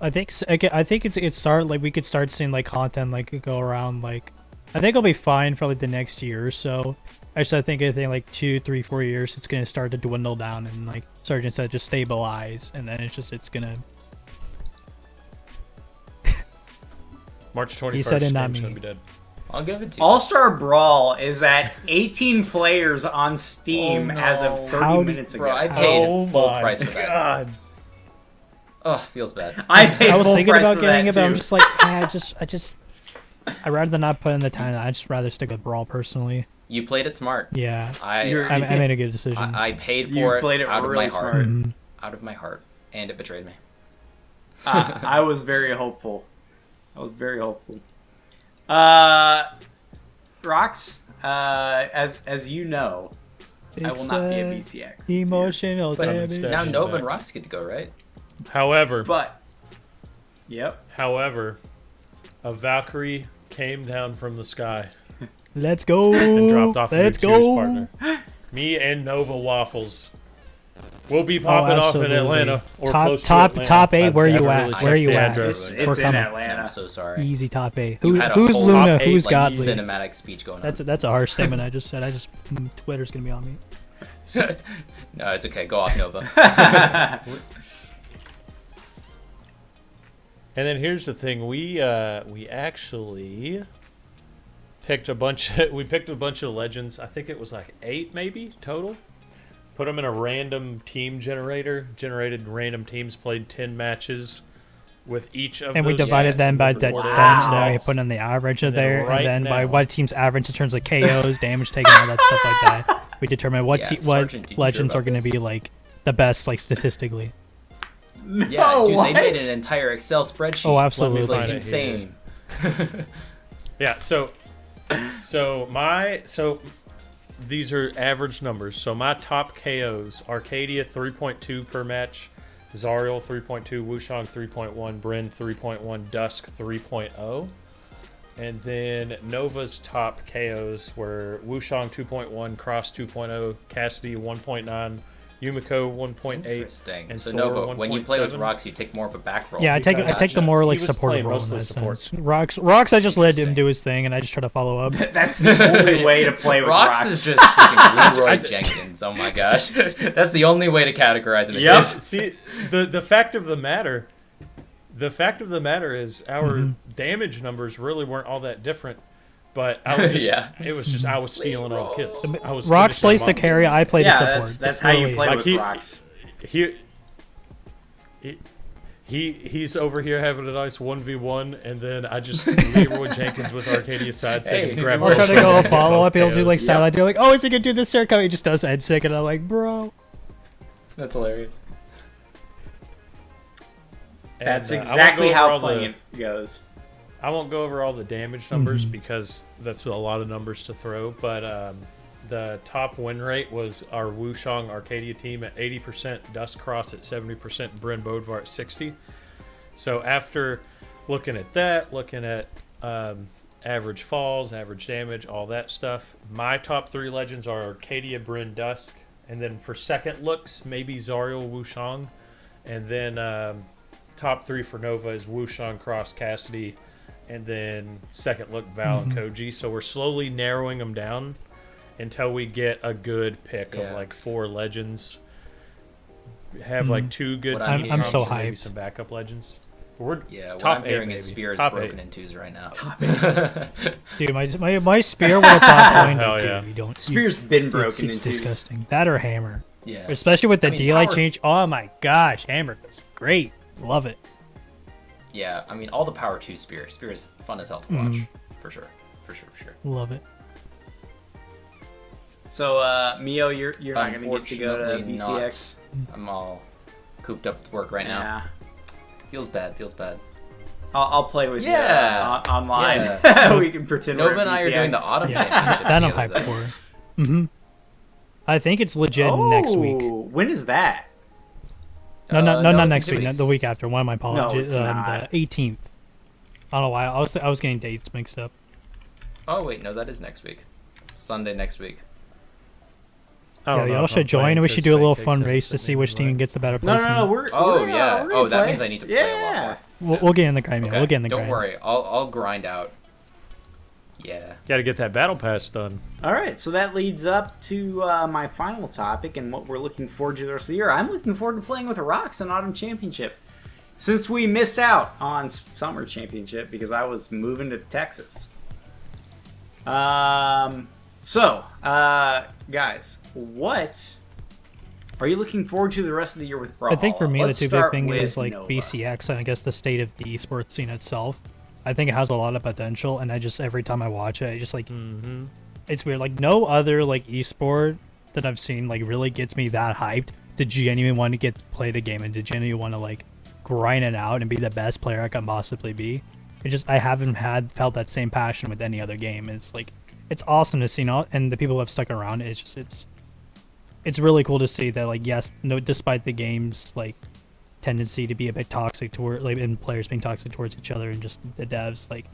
I think it's start like we could start seeing like content like go around like. I think it'll be fine for like the next year or so. Actually, I think like 2, 3, 4 years, it's gonna start to dwindle down and like Sergeant said, just stabilize, and then it's gonna. March 21st. He said it, not game's gonna me. be dead. I'll give it to you. All-Star Brawl is at 18 players on Steam Oh, no. as of 30 How- minutes ago. Bro, I paid Oh full my price for that. God. Oh, feels bad. I paid I was full thinking price about for getting that it, but I'm too. just like, I'd rather not put in the time. I'd just rather stick with Brawl personally. You played it smart. Yeah, I I made a good decision. I paid You for played it out of really my heart. smart. Mhm. Out of my heart. And it betrayed me. I was very hopeful. Rox, as you know, I will It's, not be at BCX. this year. Emotional But damage. instead- now Stashing Nova back. and Rox get to go, right? However, Yep. a Valkyrie came down from the sky Let's go. and dropped off Let's a new tiers go. partner. Me and Nova Waffles will be popping off in absolutely. Atlanta or Top- close to top- Atlanta. top eight, I where you haven't at? really Where checked you the at? address. It's We're in coming. I'm Atlanta. so sorry. Easy top 8. You had a Who's whole Luna? top eight, Who's like, Godly? cinematic speech going on. That's a harsh statement I just said. Twitter's gonna be on me. No, it's okay. Go off, Nova. And then here's the thing: we actually picked a bunch. We picked a bunch of legends. I think it was like 8 maybe total. Put them in a random team generator. Generated random teams. Played 10 matches with each of. And we those divided teams them and by recorded 10, their so that we stats. put in the average of And then there, right and then by now- what team's average in terms of KOs, damage taken, all that stuff like that. We determine what Yeah, what Sergeant, did you hear legends about are going to be this? like the best, like statistically. Yeah, dude, what? they made an entire Excel spreadsheet. Oh, It absolutely. was like Find it insane. Yeah, so these are average numbers. So my top KOs: Arcadia 3.2 per match, Zariel 3.2, Wushang 3.1, Bryn 3.1, Dusk 3.0. And then Nova's top KOs were Wushang 2.1, Cross 2.0, Cassidy 1.9, Yumiko 1.8. Interesting. And So Thor Nova, when you play with 1.7. Rox, you take more of a back roll. Yeah, I take Because the more like he was supportive playing role in mostly that support. sense. Rocks, I just let him do his thing, and I just try to follow up. That's the only way to play with Rox Rox. is just freaking Leroy Jenkins. Oh my gosh, that's the only way to categorize him. Yep. See, the fact of the matter, is our damage numbers really weren't all that different. But I was just, Yeah. it was just I was stealing all the kills. I was Rocks finishing plays them the off. carry, I play the Yeah, support. that's That's how you literally- play Like with he- Rox. He's over here having a nice 1v1, and then I just Leroy Jenkins with Arcadia side Hey, and grab. you're I'll try to go a both follow up. He'll do like KOs. silent. You're like, oh, is he gonna do this haircut? He just does head sick, and I'm like, bro. That's hilarious. And, That's I won't exactly go over how all the- playing goes. I won't go over all the damage numbers because that's a lot of numbers to throw. But the top win rate was our Wushang Arcadia team at 80%, Dust Cross at 70%, Bryn Bodvar at 60%. So after looking at that, looking at average falls, average damage, all that stuff, my top 3 legends are Arcadia, Bryn, Dusk. And then for second looks, maybe Zariel, Wushang. And then top 3 for Nova is Wushang, Cross, Cassidy. And then second look, Val and Koji. So we're slowly narrowing them down until we get a good pick of Yeah. like 4 legends. Have like 2 good What team I'm so comps and maybe hyped. some backup legends. We're Yeah, what top I'm 8 hearing maybe. is Spear is Top broken 8. in twos right now. Dude, my spear when it's on point, Hell dude, yeah. you don't. Spear's been it's, broken it's in twos. disgusting. That or hammer, Yeah. especially with the I mean, DLI power- change. Oh my gosh, hammer is great. Love it. Yeah, I mean, all the power to Spear. Spear is fun as hell to watch. For sure. Love it. So, Mio, you're not going to get to go to Unfortunately BCX. I'm all cooped up with work right now. Yeah. Feels bad. I'll play with Yeah. you online. Yeah. We can pretend Nova we're and I are doing the BCX. autumn Yeah, championship. that I'm together, hyped though. for. I think it's legit next week. Oh, when is that? No, no, not it's in next 2 week. weeks. The week after. One of my apologies. it's not. The 18th. I don't know why. I was getting dates mixed up. Oh wait, no, that is next week. Sunday next week. I Yeah, don't know y'all if I'm should join, playing and we should 'cause do a little Fake fun Takes race to isn't see which team right. gets the better No, placement. no, we're. Oh we're, yeah. we're gonna That play. means I need to play a lot Yeah. more. We'll get in the grind. Okay. Yeah, we'll get in the Don't grind. worry. I'll grind out. Yeah. Got to get that battle pass done. All right, so that leads up to my final topic and what we're looking forward to the rest of the year. I'm looking forward to playing with the Rocks in Autumn Championship. Since we missed out on Summer Championship because I was moving to Texas. Guys, what are you looking forward to the rest of the year with Brawlhalla? I think for me, Let's the two big start things with is like Nova. BCX and I guess the state of the esports scene itself. I think it has a lot of potential, and I just every time I watch it, I just like it's weird. Like no other like esport that I've seen like really gets me that hyped to genuinely want to play the game and to genuinely want to like grind it out and be the best player I can possibly be. It just I haven't felt that same passion with any other game. It's like it's awesome to see now, and the people who have stuck around. It's really cool to see that like yes, no, despite the game's like tendency to be a bit toxic toward like and players being toxic towards each other and just the devs, like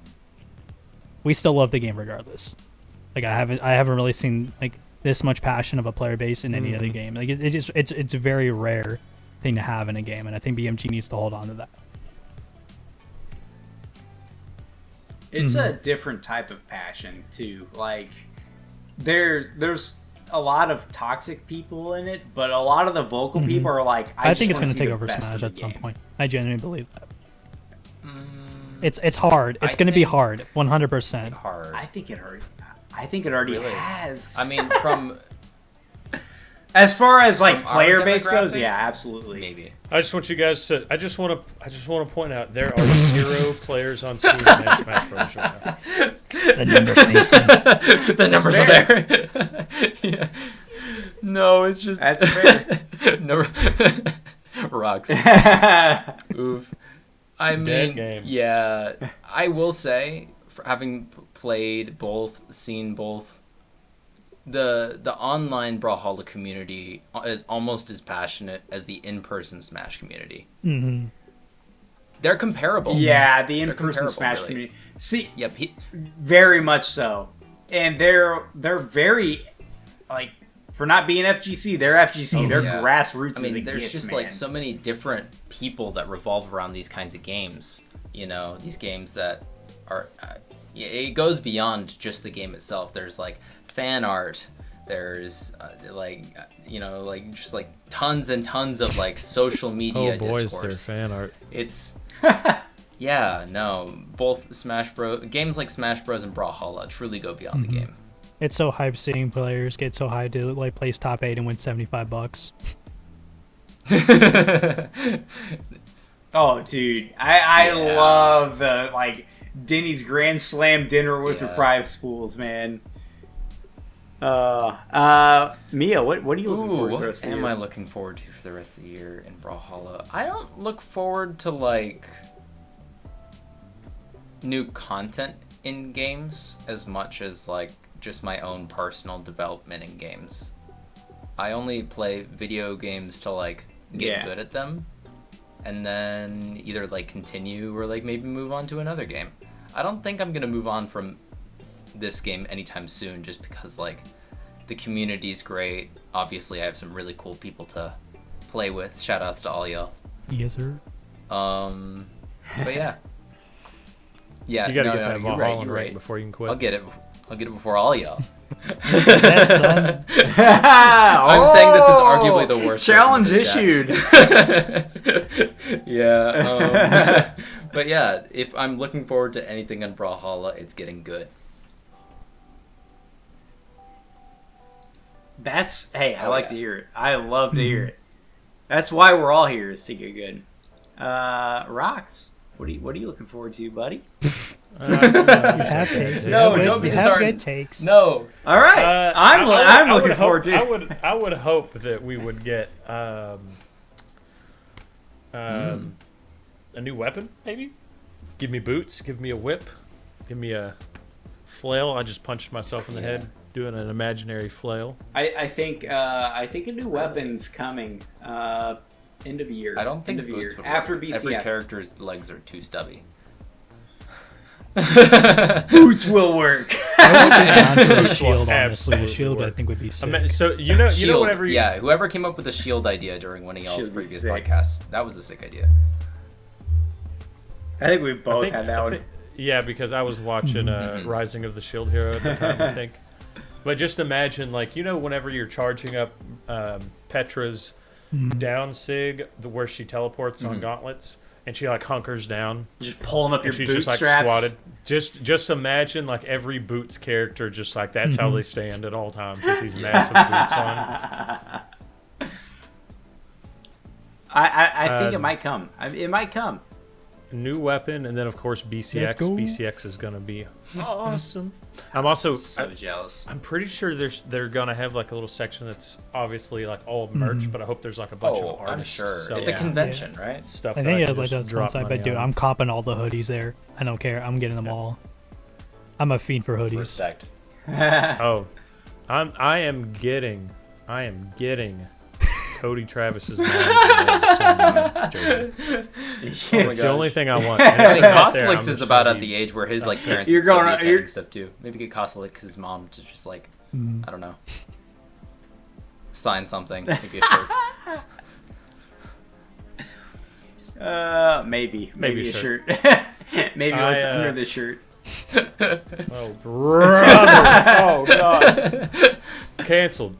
we still love the game regardless. Like I haven't really seen like this much passion of a player base in any other game. Like it's a very rare thing to have in a game, and I think BMG needs to hold on to that. It's a different type of passion too. Like there's a lot of toxic people in it, but a lot of the vocal people are like, I think it's going going to take over Smash at some point. I genuinely believe that. It's hard. It's going to be hard, 100%. Hard. I think it already Really? has. I mean, from as far as like from our player base goes, demographic, yeah, absolutely. maybe. I just want you guys to. I just want to point out there are 0 players on Steam playing Smash Bros. Right now. The numbers Mason. The numbers are there. Yeah. No, it's just That's fair. no rocks. Oof. I Dead mean, game. yeah. I will say, for having played both, seen both, the online Brawlhalla community is almost as passionate as the in-person Smash community. Mm-hmm. They're comparable. Yeah, the They're in-person comparable, Smash really. community. See, Yep. very much so, and they're very like for not being FGC, they're FGC. They're yeah. grassroots. I mean, as it there's gets, just man. like so many different people that revolve around these kinds of games. You know, these games that are, it goes beyond just the game itself. There's like fan art. There's just like tons and tons of like social media Oh boys, discourse. their fan art. It's yeah, no, both Smash Bros. Games like Smash Bros. And Brawlhalla truly go beyond the game. It's so hype seeing players get so high to like place top 8 and win $75. Oh, dude, I Yeah. love the like Denny's Grand Slam dinner with your Yeah. private schools, man. Mia, what are you looking forward to Ooh, the rest what of the am year? I looking forward to for the rest of the year in Brawlhalla? I don't look forward to like new content in games as much as like just my own personal development in games. I only play video games to like get Yeah. good at them and then either like continue or like maybe move on to another game. I don't think I'm gonna move on from this game anytime soon just because like the community's great. Obviously I have some really cool people to play with. Shout outs to all y'all. Yes, sir. But yeah. Yeah, You got to no, get that you're Valhalla you're right before you can quit. I'll get it before all y'all. Yes, son. I'm saying this is arguably the worst challenge person in this issued. Yeah. But yeah, if I'm looking forward to anything on Brawlhalla, it's getting good. Hey, I like yeah. to hear it. I love to hear it. That's why we're all here, is to get good. Rocks, what are you looking forward to, buddy? You have takes. No, You don't be have disheartened. good takes. No. All right, I'm looking forward to. I would hope that we would get a new weapon, maybe. Give me boots. Give me a whip. Give me a flail. I just punched myself in the head doing an imaginary flail. I think a new weapon's coming. End of year. I don't think End of boots year. would After work. BCX. Every character's legs are too stubby. Boots will work. I would be down for a Boots will shield, honestly. A absolutely shield, I work. think, would be sick. So you know Shield, whenever you, yeah, whoever came up with the shield idea during one of y'all's Shield would be previous sick. podcasts, that was a sick idea. I think we I both think- had that I one. think- yeah, because I was watching Rising of the Shield Hero at the time, I think. But just imagine, like, whenever you're charging up Petra's down sig, where she teleports on gauntlets, and she like hunkers down, Just pulling up your and she's boot just like straps. squatted. Just imagine like every Boots character, just like that's how they stand at all times with these massive boots on. I think it might come. It might come. New weapon, and then of course BCX. Let's go. BCX is gonna be awesome. I'm also So jealous. I'm pretty sure they're gonna have like a little section that's obviously like all merch, but I hope there's like a bunch of Oh, artists. I'm sure. selling It's a convention, right? stuff. I that think can it's like just that's drop one side, money but dude, on. I'm copping all the hoodies there. I don't care. I'm getting them all. I'm a fiend for hoodies. Respect. Oh, I am getting Cody Travis's mom. Oh my It's the only gosh. thing I want. I think Right there, I'm Costelix is just about gonna at be- the age where his like parents You're would still going be on- attending you're- stuff too. Maybe get Costelix's mom to just like I don't know, sign something, maybe a shirt. Maybe Maybe a a shirt. Maybe I, what's under the shirt. Oh, brother! Oh god! Canceled.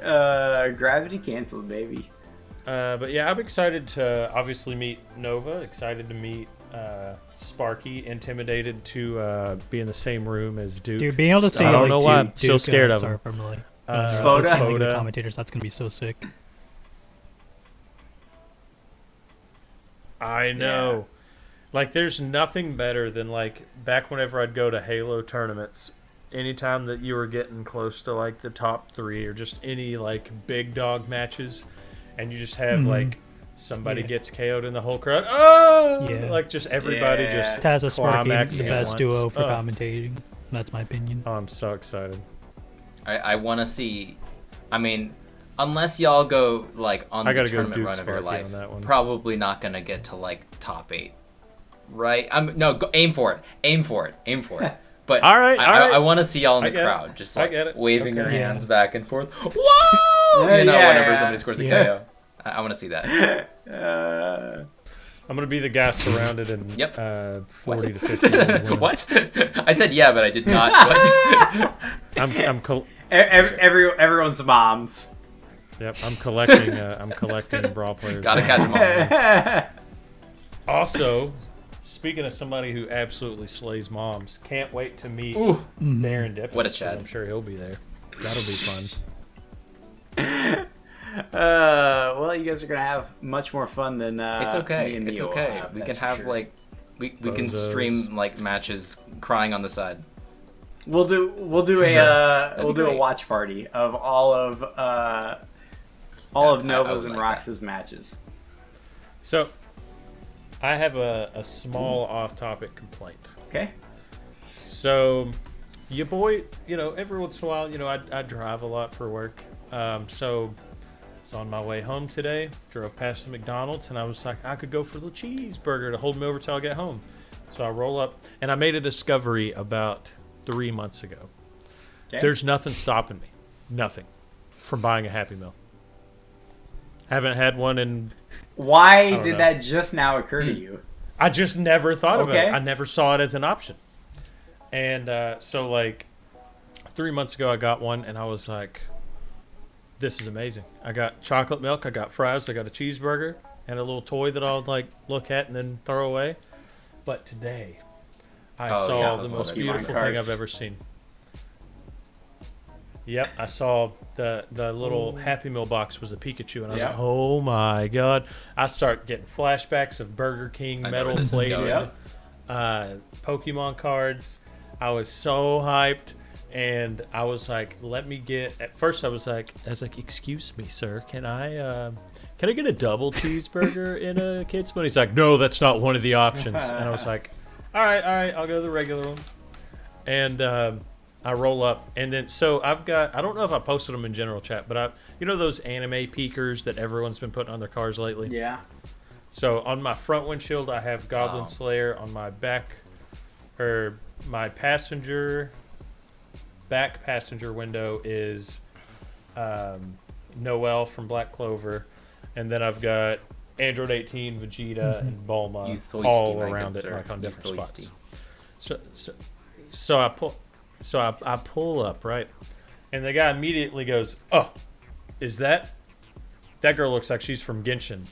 Gravity canceled, baby. But yeah, I'm excited to obviously meet Nova. Excited to meet Sparky. Intimidated to be in the same room as Duke. Dude, being able to see I don't like know why I'm Duke, so scared of sorry him. if I'm really Foda? listening to the Foda. commentators. That's gonna be so sick. I know. Yeah. Like, there's nothing better than, like, back whenever I'd go to Halo tournaments, anytime that you were getting close to, like, the top 3 or just any, like, big dog matches, and you just have, like, somebody Yeah. gets KO'd in the whole crowd. Oh! Yeah. Like, just everybody Yeah. just Taz and Sparky, climaxing the at best once. duo for Oh. commentating. That's my opinion. Oh, I'm so excited. I want to see. I mean, unless y'all go like on I the gotta go tournament Duke run of your Sparky life, on that one. probably not gonna get to like top 8, right? Aim for it. Aim for it. But All right, I want to see y'all in I the get it. crowd, just I like get it. waving your Okay. hands Yeah. back and forth. Whoa! Yeah, Whenever yeah. somebody scores a Yeah. KO. I want to see that. I'm going to be the guy surrounded in Yep. 40 to 50 women. What? I said yeah, but I did not. What? Everyone's moms. I'm collecting brawl players. Gotta catch them all. Also, speaking of somebody who absolutely slays moms, can't wait to meet Ooh. Darren Dippin. What a 'cause Chad. I'm sure he'll be there. That'll be fun. Well, you guys are gonna have much more fun than It's me okay. and It's Neo will okay. have, We that's can for have sure. like we can Bozos. stream like matches crying on the side. We'll do a That'd be a great. watch party of all of I Nova's would and like Rox's matches. So, I have a small off-topic complaint. Okay. So, your boy, every once in a while, I drive a lot for work. So, it's on my way home today. Drove past the McDonald's, and I was like, I could go for the cheeseburger to hold me over till I get home. So I roll up, and I made a discovery about 3 months ago. Okay. There's nothing stopping me, nothing, from buying a Happy Meal. Haven't had one in. Why don't did know. that just now occur to you? I just never thought of it. Okay. I never saw it as an option. And so, like, 3 months ago, I got one, and I was like, this is amazing. I got chocolate milk, I got fries, I got a cheeseburger, and a little toy that I'll, like, look at and then throw away. But today, I Oh, saw yeah, the the most Pokemon beautiful thing cards. I've ever seen. Yep, I saw the little Happy Meal box was a Pikachu, and I was Yeah. like, oh my god. I start getting flashbacks of Burger King, I know where metal this is going. plated, Yep. Pokemon cards. I was so hyped, and I was like, let me get. At first, I was like, excuse me, sir, can I get a double cheeseburger in a kid's one? He's like, no, that's not one of the options. And I was like, all right, I'll go the regular one. And I roll up, and then so I don't know if I posted them in general chat, but those anime peekers that everyone's been putting on their cars lately. Yeah. So on my front windshield, I have Goblin Slayer. On my back, or my back passenger window is Noelle from Black Clover, and then I've got Android 18, Vegeta, and Bulma all around it, like on different spots. So I pull up, right, and the guy immediately goes, "Oh, is that girl looks like she's from Genshin?"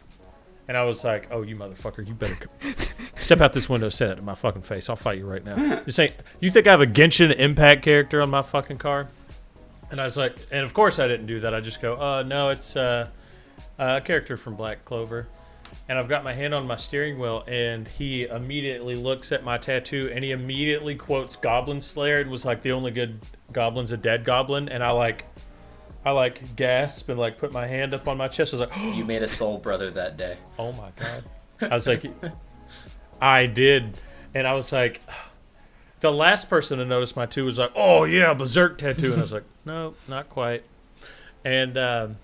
And I was like, "Oh, you motherfucker, you better step out this window, say that to my fucking face. I'll fight you right now." You think I have a Genshin Impact character on my fucking car? And I was like, and of course I didn't do that. I just go, no, it's a character from Black Clover. And I've got my hand on my steering wheel, and he immediately looks at my tattoo, and he immediately quotes Goblin Slayer and was like, "The only good goblin's a dead goblin." And I gasp and like put my hand up on my chest. I was like, You made a soul brother that day. "Oh my god!" I was like, "I did," and I was like, the last person to notice my tattoo was like, "Oh yeah, Berserk tattoo," and I was like, "No, not quite," and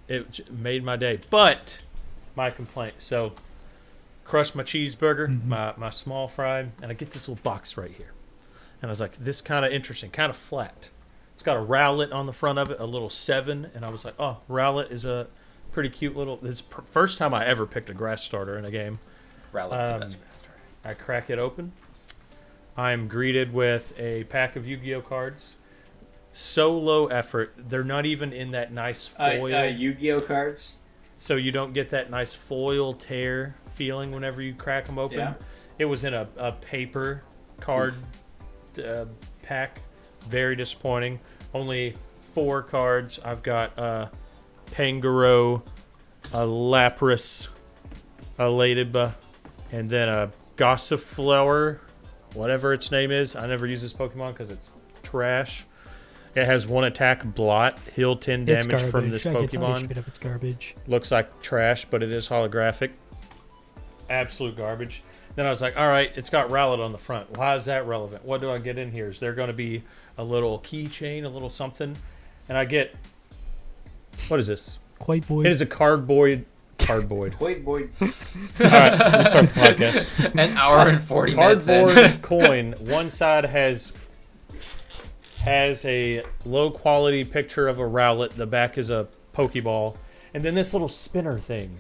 it made my day. But my complaint, so crushed my cheeseburger, my small fry, and I get this little box right here, and I was like, "This kind of interesting, kind of flat." It's got a Rowlet on the front of it, a little 7, and I was like, "Oh, Rowlet is a pretty cute little." This first time I ever picked a grass starter in a game. Rowlet's the best grass starter. I crack it open. I'm greeted with a pack of Yu-Gi-Oh cards. So low effort. They're not even in that nice foil. Yu-Gi-Oh cards. So you don't get that nice foil tear feeling whenever you crack them open. Yeah. It was in a paper card pack. Very disappointing. Only 4 cards. I've got a Pangoro, a Lapras, a Ladybug, and then a Gossiflower, whatever its name is. I never use this Pokemon because it's trash. It has 1 attack, blot, heal 10 damage from this Pokemon. It's garbage. Looks like trash, but it is holographic. Absolute garbage. Then I was like, all right, it's got Rowlet on the front. Why is that relevant? What do I get in here? Is there going to be a little keychain, a little something? And I get, what is this? Quite boy. It is a cardboard. Wait, boy. All right, let me start the podcast. An hour and 40 minutes in. Cardboard coin. One side has a low quality picture of a Rowlet. The back is a Pokeball, and then this little spinner thing.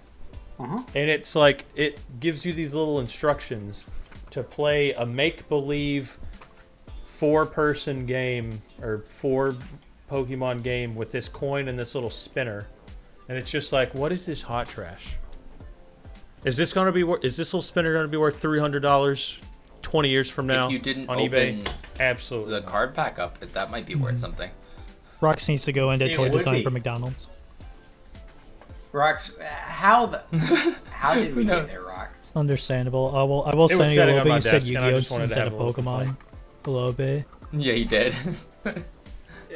And it's like it gives you these little instructions to play a make-believe 4-person game or 4 Pokemon game with this coin and this little spinner. And it's just like, what is this hot trash? Is this little spinner going to be worth $300 20 years from now? If you didn't on open eBay? Absolutely. the card pack up, that might be worth something. Rox needs to go into It toy would design be. for McDonald's. Rox, how did we get there, Rox? Understandable. I will It was send you a sitting little on bit. my You said desk, and I Yu-Gi-Oh just wanted to instead have of a little Pokemon. A little bit. Yeah, he did.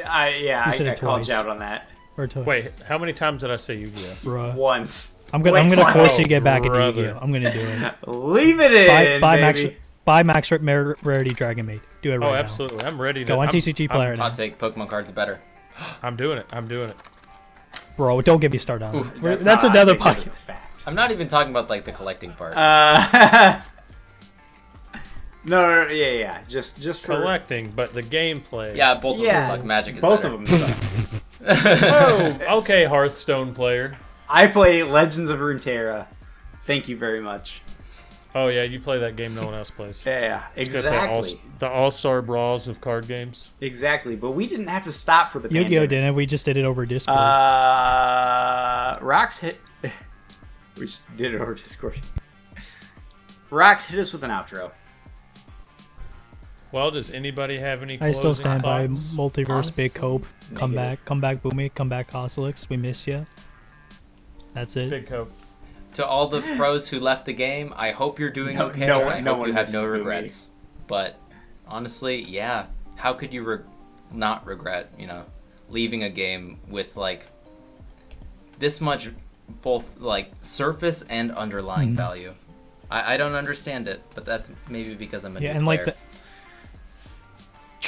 I said called it twice. you out on that Or toy. Wait, how many times did I say Yu-Gi-Oh? Bruh. once. I'm Wait, gonna force wow. you to get back into Brother. Yu-Gi-Oh. I'm gonna do it. Leave it in, baby. Buy Max Rarity Dragon Maid. Do it right Oh, now. absolutely. I'm ready to Go on I'm- TCG Player now. Hot take, Pokemon cards are better. I'm doing it. I'm doing it. Bro, don't get me started on it. That's not another a hot take, podcast. that's a fact. I'm not even talking about like the collecting part. No, yeah. Just for Collecting, but the gameplay. yeah, both of yeah, them suck. Magic is both better. of them suck. Oh, okay, Hearthstone player. I play Legends of Runeterra. Thank you very much. Oh yeah, you play that game no one else plays. Yeah, It's got that exactly. the all-star brawls of card games. Exactly, but we didn't have to stop for the Yu-Gi-Oh pandemic. didn't. We just did it over Discord. Rox hit. We just did it over Discord. Rox hit us with an outro. Well, does anybody have any I closing still stand by thoughts? Multiverse, Honestly, Big Cope. Come negative. back, Boomy. Come back, Coslix. We miss you. That's it. Big Cope. To all the pros who left the game, I hope you're doing No- okay. no and one- I no hope one you have misses no me. regrets. But honestly, yeah, how could you not regret, leaving a game with like this much both like surface and underlying value? I don't understand it, but that's maybe because I'm a new Yeah, and player. like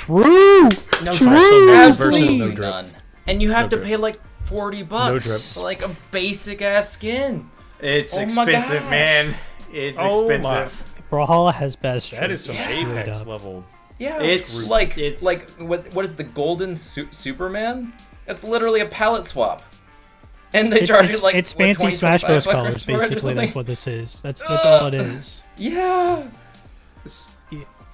True. No True. Multiverses, Absolutely no drip. none. And you have No to drip. pay like $40 drips. for like a basic ass skin. It's Oh my expensive, gosh. man. It's Oh my. expensive. Brawlhalla has best. That is some Yeah. Apex level. Yeah, It's- like it's- what is the golden Superman? It's literally a palette swap, and they It's, charge it's, you like it's what, fancy 20, Smash Bros. 25 colors, for it or basically. That's something? what this is. That's all it is. Yeah,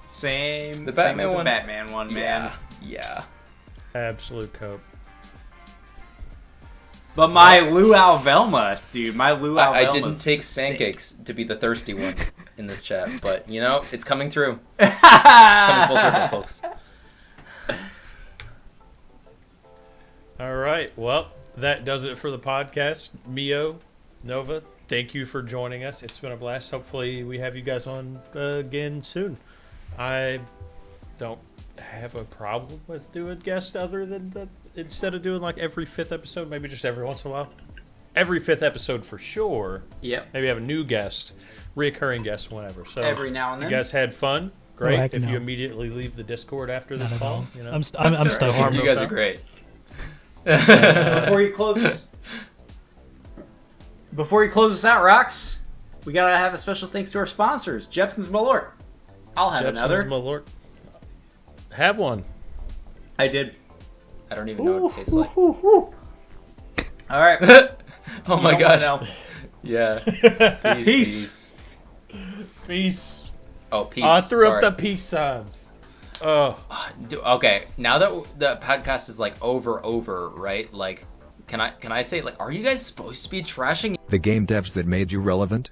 Same. The Batman same with one. The Batman one, man. yeah. Absolute cope. But my Luau Velma, dude, my Luau I Velma's didn't take sick. pancakes to be the thirsty one in this chat, but you know it's coming through. It's coming full circle, folks. All right. Well, that does it for the podcast. Mio, Nova, thank you for joining us. It's been a blast. Hopefully, we have you guys on again soon. I don't have a problem with doing guests other than instead of doing like every 5th episode, maybe just every once in a while. Every 5th episode for sure. Yep. Maybe have a new guest, reoccurring guest, whenever. So Every now and if then. you guys had fun. Great. heck If no. you immediately leave the Discord after this Not at call, all. you know. I'm Harm stoked. You no guys foul. are great. Before you close us out, Rox, we gotta have a special thanks to our sponsors, Jepson's Malort. I'll have Jepson's another. Malort. Have one. I did. I don't even know what it tastes like. All right. Oh my You don't wanna gosh. know. Yeah. Peace. Peace. Oh, peace. I threw Sorry. up the peace signs. Oh. Okay, now that the podcast is like over, right? Like, can I say like, are you guys supposed to be trashing The game devs that made you relevant?